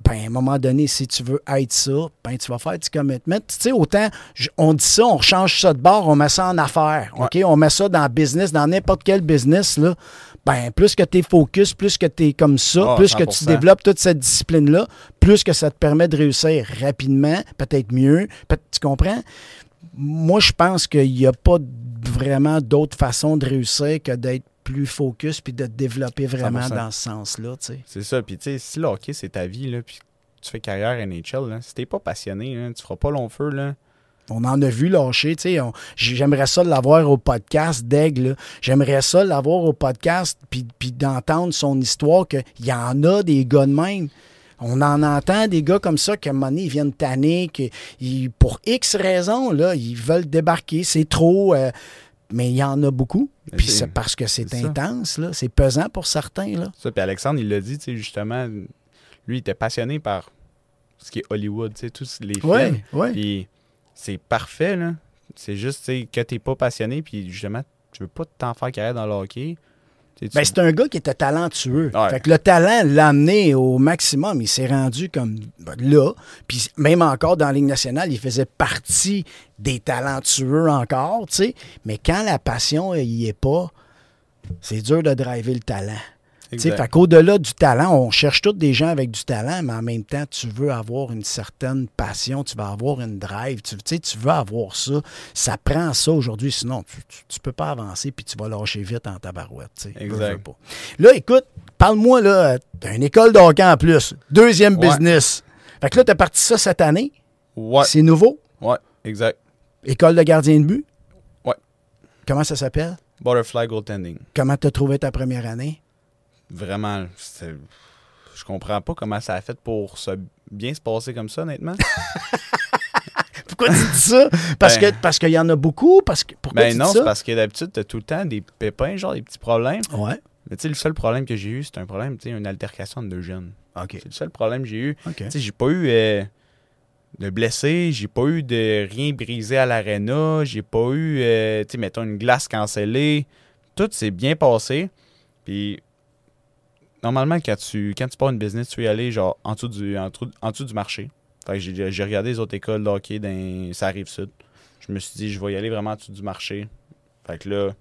A: Ben, à un moment donné, si tu veux être ça, ben, tu vas faire du commitment. Tu sais, autant, on dit ça, on change ça de bord, on met ça en affaires.
C: Ouais.
A: OK? On met ça dans le business, dans n'importe quel business, là. Ben, plus que tu es focus, plus que tu es comme ça, plus que tu
C: 100%.
A: développes toute cette discipline-là, plus que ça te permet de réussir rapidement, peut-être mieux. Tu comprends? Moi, je pense qu'il n'y a pas vraiment d'autre façon de réussir que d'être plus focus puis de te développer vraiment
C: 100%.
A: dans ce sens-là, tu sais.
C: C'est ça. Puis, tu sais, si le hockey, c'est ta vie, là, puis tu fais carrière NHL, là, si t'es pas passionné, là, tu feras pas long feu, là.
A: On en a vu lâcher, tu sais. J'aimerais ça l'avoir au podcast d'Aigle, là. J'aimerais ça l'avoir au podcast puis d'entendre son histoire, qu'il y en a des gars de même. On en entend des gars comme ça, qu'à un moment donné, ils viennent tanner, pour X raisons, là, ils veulent débarquer, c'est trop... mais il y en a beaucoup. Puis c'est parce que c'est intense, là. C'est pesant pour certains, là.
C: Ça, puis Alexandre, il l'a dit, tu sais, justement, lui, il était passionné par ce qui est Hollywood, tu sais, tous les films.
A: Oui.
C: Puis c'est parfait, là. C'est juste, tu sais, que t'es pas passionné, puis justement, tu veux pas t'en faire carrière dans le hockey.
A: Ben, c'est un gars qui était talentueux.
C: Ouais.
A: Fait que le talent l'a amené au maximum. Il s'est rendu comme là. Puis même encore dans la Ligue nationale, il faisait partie des talentueux encore, tu sais. Mais quand la passion y est pas, c'est dur de driver le talent.
C: Exact.
A: Fait qu'au-delà du talent, on cherche tous des gens avec du talent, mais en même temps, tu veux avoir une certaine passion, tu veux avoir une drive, tu veux avoir ça. Ça prend ça aujourd'hui, sinon tu peux pas avancer puis tu vas lâcher vite en tabarouette.
C: Exact.
A: Pas. Là, écoute, parle-moi, là, t'as une école de hockey en plus, deuxième
C: Ouais.
A: business. Fait que là, t'as parti ça cette année.
C: Ouais.
A: C'est nouveau.
C: Ouais, exact.
A: École de gardien de but.
C: Ouais.
A: Comment ça s'appelle?
C: Butterfly Goaltending.
A: Comment t'as trouvé ta première année?
C: Vraiment, je comprends pas comment ça a fait pour bien se passer comme ça, honnêtement.
A: Pourquoi tu dis ça? Parce qu'il y en a beaucoup? Pourquoi tu dis
C: Non,
A: ça?
C: c'est parce que d'habitude, t'as tout le temps des pépins, genre des petits problèmes.
A: Ouais.
C: Mais tu sais, le seul problème que j'ai eu, c'est un problème, tu sais, une altercation de deux jeunes.
A: OK.
C: C'est le seul problème que j'ai eu.
A: OK.
C: Tu sais, j'ai pas eu de blessés, j'ai pas eu de rien brisé à l'aréna, j'ai pas eu, tu sais, mettons, une glace cancellée. Tout s'est bien passé. Puis, normalement, quand tu pars une business, tu veux y aller, genre, en dessous du marché. Fait que j'ai regardé les autres écoles de hockey dans ça rive sud. Je me suis dit, je vais y aller vraiment en dessous du marché. Fait que là,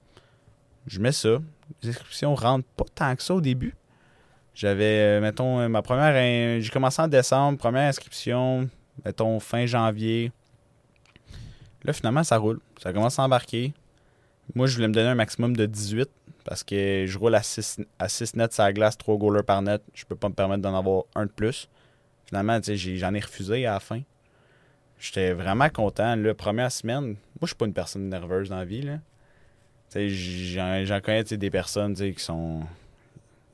C: je mets ça. Les inscriptions rentrent pas tant que ça au début. J'avais, mettons, ma première... J'ai commencé en décembre, première inscription, mettons, fin janvier. Là, finalement, ça roule. Ça commence à embarquer. Moi, je voulais me donner un maximum de 18 parce que je roule à 6 nets sur la glace, 3 goalers par net. Je peux pas me permettre d'en avoir un de plus. Finalement, tu sais, j'en ai refusé à la fin. J'étais vraiment content. La première semaine, moi, je suis pas une personne nerveuse dans la vie, là. Tu sais, j'en connais, tu sais, des personnes, tu sais, qui sont...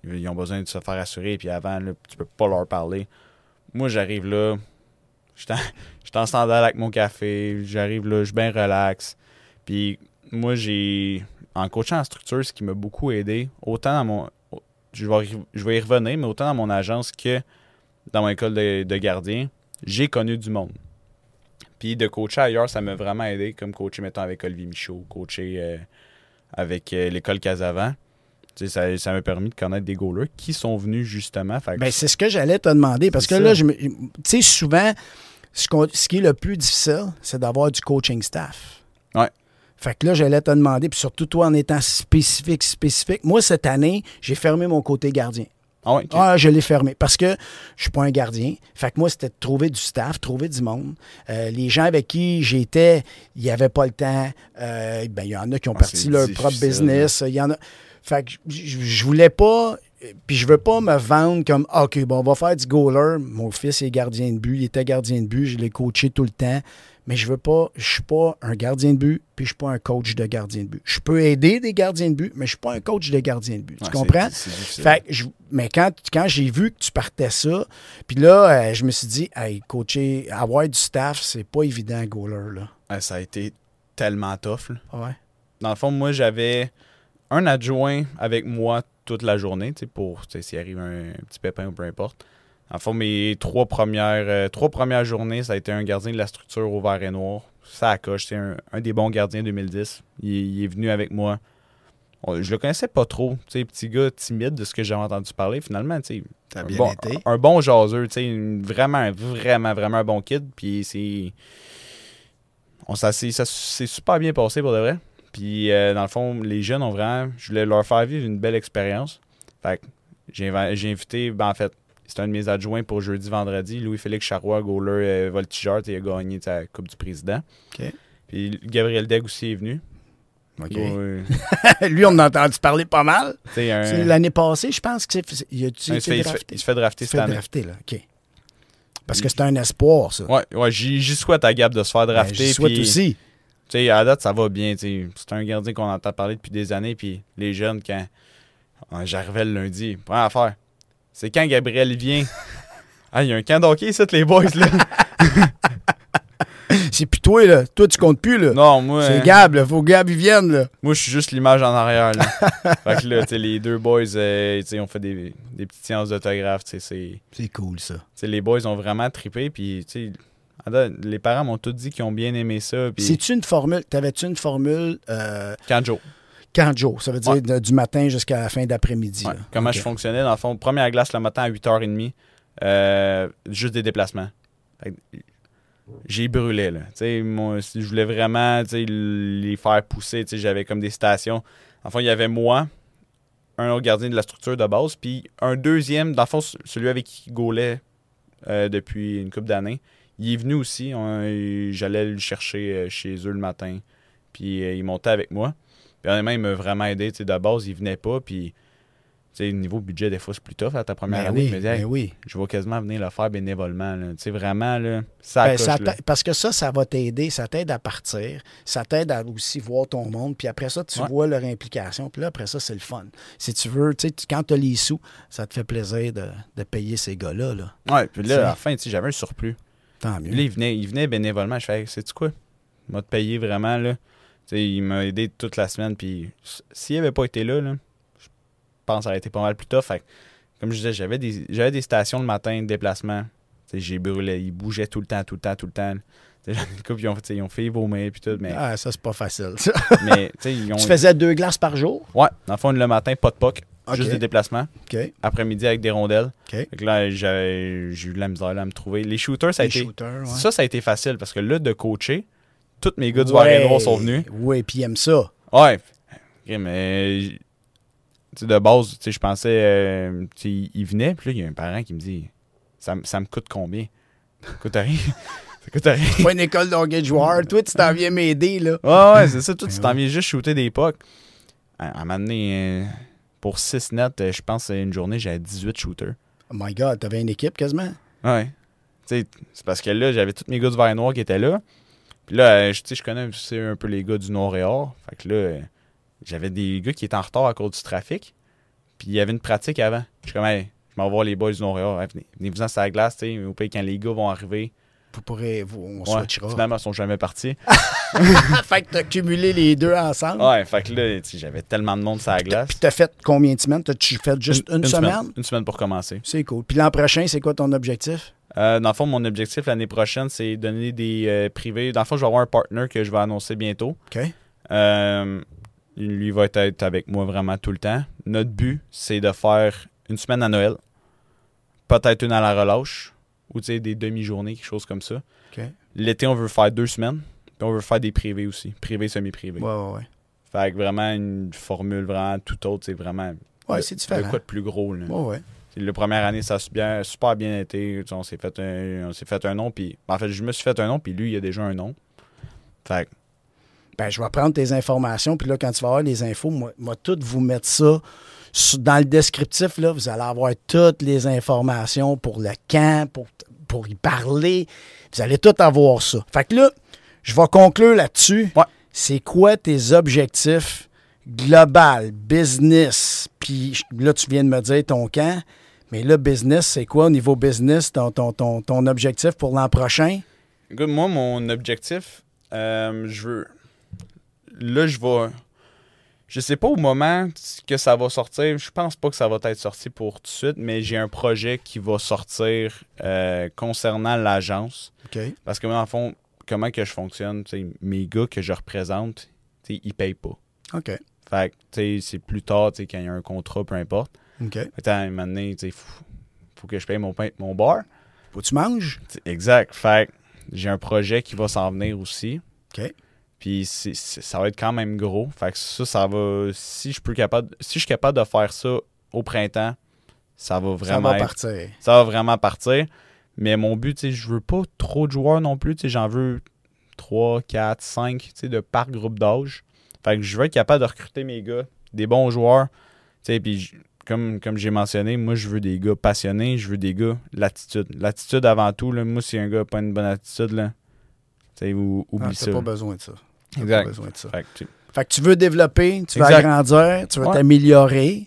C: Ils ont besoin de se faire assurer, puis avant, là, tu peux pas leur parler. Moi, j'arrive là, je suis en sandales avec mon café, j'arrive là, je suis bien relax. Puis moi, en coachant en structure, ce qui m'a beaucoup aidé, autant dans mon... Je vais y revenir, mais autant dans mon agence que dans mon école de gardien, j'ai connu du monde. Puis de coacher ailleurs, ça m'a vraiment aidé, comme coacher, mettons, avec Olivier Michaud, coacher avec l'école Casavant. Tu sais, ça m'a permis de connaître des goalers qui sont venus justement. Fait que
A: Ben, c'est ce que j'allais te demander. Parce que
C: C'est
A: là,
C: ça.
A: tu sais, souvent, ce qui est le plus difficile, c'est d'avoir du coaching staff.
C: Ouais.
A: Fait que là, j'allais te demander, puis surtout toi en étant spécifique. Moi, cette année, j'ai fermé mon côté gardien.
C: Ah ouais, ok.
A: Ah, je l'ai fermé parce que je suis pas un gardien. Fait que moi, c'était de trouver du staff, trouver du monde. Les gens avec qui j'étais, ils n'avaient pas le temps. Ben, il y en a qui ont parti
C: c'est
A: leur
C: difficile,
A: propre business. Il y en a. Fait que je voulais pas. Puis je veux pas me vendre comme OK, bon, on va faire du goaler. Mon fils est gardien de but. Il était gardien de but. Je l'ai coaché tout le temps. Mais je suis pas un gardien de but, puis je suis pas un coach de gardien de but. Je peux aider des gardiens de but, mais je suis pas un coach de gardien de but. Tu
C: Ouais,
A: comprends?
C: c'est difficile.
A: Fait que mais quand j'ai vu que tu partais ça, puis là, je me suis dit, hey, coacher, avoir du staff, c'est pas évident, goaler, là.
C: Ouais, ça a été tellement tough, là.
A: Ouais.
C: Dans le fond, moi, j'avais un adjoint avec moi toute la journée, tu sais, pour, tu sais, s'il arrive un petit pépin ou peu importe. Dans le fond, mes trois premières journées, ça a été un gardien de la structure au vert et noir. ça coche. C'est un des bons gardiens 2010. Il est venu avec moi. Je le connaissais pas trop. Petit gars timide de ce que j'avais entendu parler. Finalement,
A: Ça a bien été.
C: un bon jaseur. Vraiment, vraiment, vraiment un bon kid. Puis ça s'est super bien passé pour de vrai. Puis dans le fond, les jeunes ont vraiment... Je voulais leur faire vivre une belle expérience. Fait que j'ai invité... en fait, c'était un de mes adjoints pour jeudi-vendredi. Louis-Félix Charrois, goaler voltigeur. Il a gagné la Coupe du Président.
A: OK.
C: Puis Gabriel Degg aussi est venu.
A: OK.
C: Donc,
A: Lui, on en a entendu parler pas mal.
C: un-
A: C'est l'année passée, je pense, il
C: il se fait drafter
A: Il se
C: cette
A: fait
C: année.
A: drafter, là. OK. Parce que c'est un espoir, ça.
C: Ouais, j'y souhaite à Gab de se faire
A: Ben,
C: drafter.
A: je souhaite
C: puis,
A: aussi.
C: à la date, ça va bien. C'est un gardien qu'on entend parler depuis des années. Puis les jeunes, quand j'arrivais le lundi, première affaire, c'est quand Gabriel vient. Ah, il y a un camp d'hockey ici, les boys, là.
A: C'est plus toi, là. Toi, tu comptes plus, là.
C: Non, moi,
A: C'est Gab, là. Faut que Gab, il vienne, là.
C: moi je suis juste l'image en arrière, là. Fait que là, les deux boys, on fait des petites séances d'autographe.
A: C'est cool, ça.
C: Les boys ont vraiment trippé. Puis, à date, les parents m'ont tous dit qu'ils ont bien aimé ça. Puis,
A: C'est-tu une formule? T'avais-tu une formule
C: Kanjo.
A: Kanjo? Ça veut dire
C: Ouais.
A: du matin jusqu'à la fin d'après-midi.
C: Ouais.
A: là.
C: Comment
A: OK.
C: je fonctionnais, dans le fond, première glace le matin à 8h30, juste des déplacements. Fait que j'ai brûlé, là. Moi, si je voulais vraiment les faire pousser, j'avais comme des stations. Enfin, il y avait moi, un autre gardien de la structure de base, puis un deuxième, dans le fond, celui avec qui il gaulait depuis une couple d'années. Il est venu aussi. J'allais le chercher chez eux le matin, puis il montait avec moi. Puis honnêtement, il m'a vraiment aidé. De base, il venait pas, puis niveau budget, des fois, c'est plus tough à ta première
A: Ben
C: année.
A: oui,
C: Il me dit, hey,
A: ben oui.
C: je vais quasiment venir le faire bénévolement. Là. Vraiment, là, ça
A: Ben,
C: coche,
A: ça
C: là.
A: parce que ça va t'aider, ça t'aide à partir, ça t'aide à aussi voir ton monde, puis après ça, tu
C: Ouais.
A: vois leur implication, puis là, après ça, c'est le fun. Si tu veux, quand tu as les sous, ça te fait plaisir de payer ces gars-là. Là.
C: Ouais, puis là,
A: T'sais.
C: à la fin, j'avais un surplus.
A: Tant
C: Puis
A: mieux.
C: là, il venait bénévolement. Je fais, sais-tu quoi? Il m'a payé vraiment, là. Il m'a aidé toute la semaine, puis s'il n'avait pas été là, je pense que ça aurait été pas mal plus tough. Fait que, comme je disais, j'avais des stations le matin de déplacement. J'ai brûlé, ils bougeaient tout le temps. Une couple, ils ont fait vomir, puis tout, mais...
A: Ah, ça, c'est pas facile. ça.
C: mais ils ont...
A: Tu faisais 2 glaces par jour?
C: Ouais, dans le fond, le matin, pas de puck,
A: Ok.
C: juste des déplacements.
A: OK.
C: Après-midi, avec des rondelles.
A: OK.
C: Fait que là, j'ai eu de la misère là, à me trouver. Les shooters, ça a
A: Les
C: été...
A: shooters, ouais.
C: Ça a été facile, parce que là, de coacher, tous mes gars du Varenne Noir sont venus.
A: Oui, puis ils aiment ça.
C: Ouais. Ok, mais... de base, je pensais... il venait, puis là, il y a un parent qui me dit... Ça me coûte combien? Ça coûte rien. Ça coûte rien.
A: Pas une école d'hockey de joueur. Toi, tu t'en viens m'aider, là.
C: Ouais, c'est ça. Toi, tu t'en viens juste shooter des pucks. À un moment donné, pour 6 nets, je pense une journée, j'avais 18 shooters.
A: Oh my God, t'avais une équipe quasiment?
C: Ouais. C'est parce que là, j'avais tous mes gars du Varenne Noir qui étaient là. Puis là, je connais aussi un peu les gars du Nord et Or. Fait que là, j'avais des gars qui étaient en retard à cause du trafic. Puis il y avait une pratique avant. Je suis comme, hey, je m'en vais voir les boys du Nord et Or. Hey, venez-vous-en sur la glace, tu sais. Au pays, quand les gars vont arriver.
A: On
C: Ouais,
A: switchera.
C: finalement, ils sont jamais partis.
A: Fait que t'as cumulé les deux ensemble.
C: Ouais, fait que là, j'avais tellement de monde sur la glace.
A: Puis t'as fait combien de semaines? T'as-tu fait juste une semaine?
C: Une semaine pour commencer.
A: C'est cool. Puis l'an prochain, c'est quoi ton objectif?
C: Dans le fond, mon objectif l'année prochaine, c'est donner des privés. Dans le fond, je vais avoir un partner que je vais annoncer bientôt.
A: OK.
C: Lui va être avec moi vraiment tout le temps. Notre but, c'est de faire une semaine à Noël. Peut-être une à la relâche. Ou des demi-journées, quelque chose comme ça.
A: OK.
C: L'été, on veut faire 2 semaines. Puis on veut faire des privés aussi. Privés, semi-privés.
A: Ouais.
C: Fait que vraiment une formule vraiment tout autre. C'est vraiment
A: Ouais, c'est différent.
C: de quoi de plus gros. Là.
A: Ouais.
C: La première année, ça a super bien été. On s'est fait un nom. Puis en fait, je me suis fait un nom. Puis lui, il a déjà un nom. Fait que,
A: Ben, je vais prendre tes informations. Puis là, quand tu vas avoir les infos, moi tout vous mettre ça dans le descriptif. Là, vous allez avoir toutes les informations pour le camp, pour y parler. Vous allez tout avoir ça. Fait que là, je vais conclure là-dessus.
C: Ouais.
A: C'est quoi tes objectifs global, business? Puis là, tu viens de me dire ton camp. Mais là, business, c'est quoi au niveau business, ton objectif pour l'an prochain?
C: écoute, moi, mon objectif, je veux. Là, je sais pas au moment que ça va sortir. Je pense pas que ça va être sorti pour tout de suite, mais j'ai un projet qui va sortir concernant l'agence.
A: OK.
C: Parce que, dans le fond, comment que je fonctionne, tu sais, mes gars que je représente, tu sais, ils payent pas.
A: OK.
C: Fait que, tu sais, c'est plus tard, tu sais, quand il y a un contrat, peu importe.
A: OK.
C: Attends, un moment donné, tu sais, faut que je paye mon bar.
A: Faut que tu manges?
C: Exact. Fait que j'ai un projet qui va s'en venir aussi.
A: OK.
C: Puis ça va être quand même gros. Fait que ça va... Si je suis capable de faire ça au printemps, ça va vraiment
A: partir.
C: Ça va vraiment partir. Mais mon but, tu sais, je veux pas trop de joueurs non plus. Tu sais, j'en veux 3, 4, 5, tu sais, de par groupe d'âge. Fait que je veux être capable de recruter mes gars, des bons joueurs. Tu sais, puis comme j'ai mentionné, moi, je veux des gars passionnés. Je veux des gars l'attitude. L'attitude avant tout. Là, moi, si un gars n'a pas une bonne attitude, là, tu sais, oublie ça.
A: T'as pas besoin de ça.
C: Exact.
A: Pas besoin de ça.
C: Fait
A: que tu veux développer, tu veux
C: exact.
A: agrandir, tu veux t'améliorer.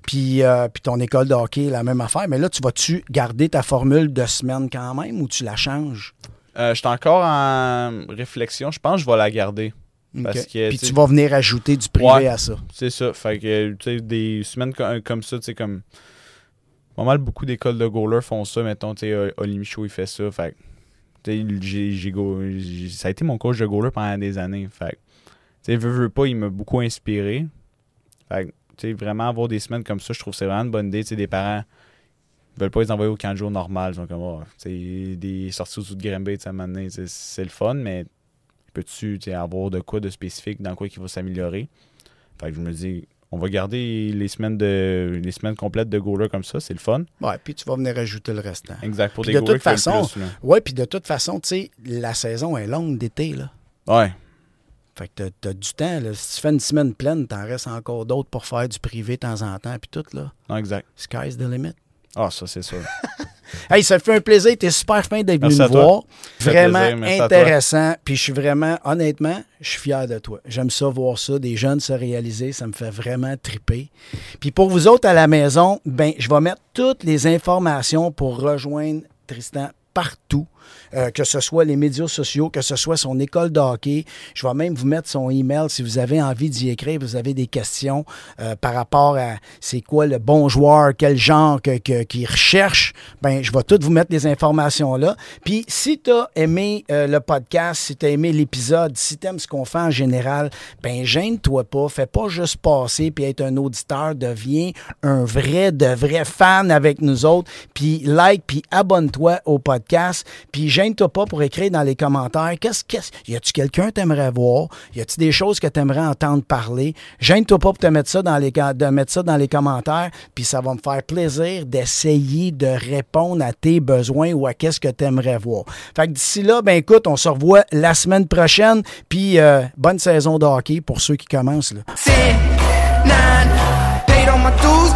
A: Puis ton école de hockey, la même affaire. Mais là, vas-tu garder ta formule de semaine quand même ou tu la changes?
C: Je suis encore en réflexion. Je pense que je vais la garder. Parce que,
A: puis tu vas venir ajouter du privé à ça.
C: C'est ça. Fait que, tu sais, des semaines comme ça, tu sais, comme... Pas mal, beaucoup d'écoles de goalers font ça. Mettons, tu sais, Oli Michaud, il fait ça. Fait que, tu sais, ça a été mon coach de goaler pendant des années. Fait que, tu sais, veux pas, il m'a beaucoup inspiré. Fait que, tu sais, vraiment avoir des semaines comme ça, je trouve que c'est vraiment une bonne idée. Tu sais, des parents ne veulent pas les envoyer au camp de jour normal. Ils sont comme, oh, tu sais, des sorties au-dessous de Granby, à un moment donné, c'est le fun, mais peux-tu avoir de quoi de spécifique dans quoi qui va s'améliorer? Fait que je me dis, on va garder les semaines complètes de goaler comme ça, c'est le fun.
A: Ouais, puis tu vas venir ajouter le restant.
C: Exact, pour
A: puis
C: des
A: de
C: goalers
A: toute façon,
C: qui veulent plus.
A: Ouais, puis de toute façon, tu sais, la saison est longue d'été, là.
C: Ouais.
A: Fait que t'as du temps, là. Si tu fais une semaine pleine, t'en restes encore d'autres pour faire du privé de temps en temps, puis tout, là.
C: Non, exact.
A: Sky's the limit.
C: Ah, ça, c'est sûr.
A: Hey, ça fait un plaisir. T'es super fin d'être venu me voir. Vraiment intéressant. Puis je suis vraiment, honnêtement, je suis fier de toi. J'aime ça, voir ça, des jeunes se réaliser. Ça me fait vraiment triper. Puis pour vous autres à la maison, ben, je vais mettre toutes les informations pour rejoindre Tristan partout. Que ce soit les médias sociaux, que ce soit son école de hockey. Je vais même vous mettre son email si vous avez envie d'y écrire, vous avez des questions par rapport à c'est quoi le bon joueur, quel genre qu'il recherche. Ben, je vais tout vous mettre les informations là. Puis si tu as aimé le podcast, si tu as aimé l'épisode, si tu aimes ce qu'on fait en général, ben gêne-toi pas. Fais pas juste passer puis être un auditeur. Deviens un de vrai fan avec nous autres. Puis like, puis abonne-toi au podcast. Puis gêne-toi pas pour écrire dans les commentaires. Y a-tu quelqu'un que t'aimerais voir? Y a-tu des choses que t'aimerais entendre parler? Gêne-toi pas pour te mettre ça dans les commentaires. Puis ça va me faire plaisir d'essayer de répondre à tes besoins ou à qu'est-ce que t'aimerais voir. Fait que d'ici là, ben écoute, on se revoit la semaine prochaine. Puis bonne saison de hockey pour ceux qui commencent, là.
B: 10, 9, paid on my dues.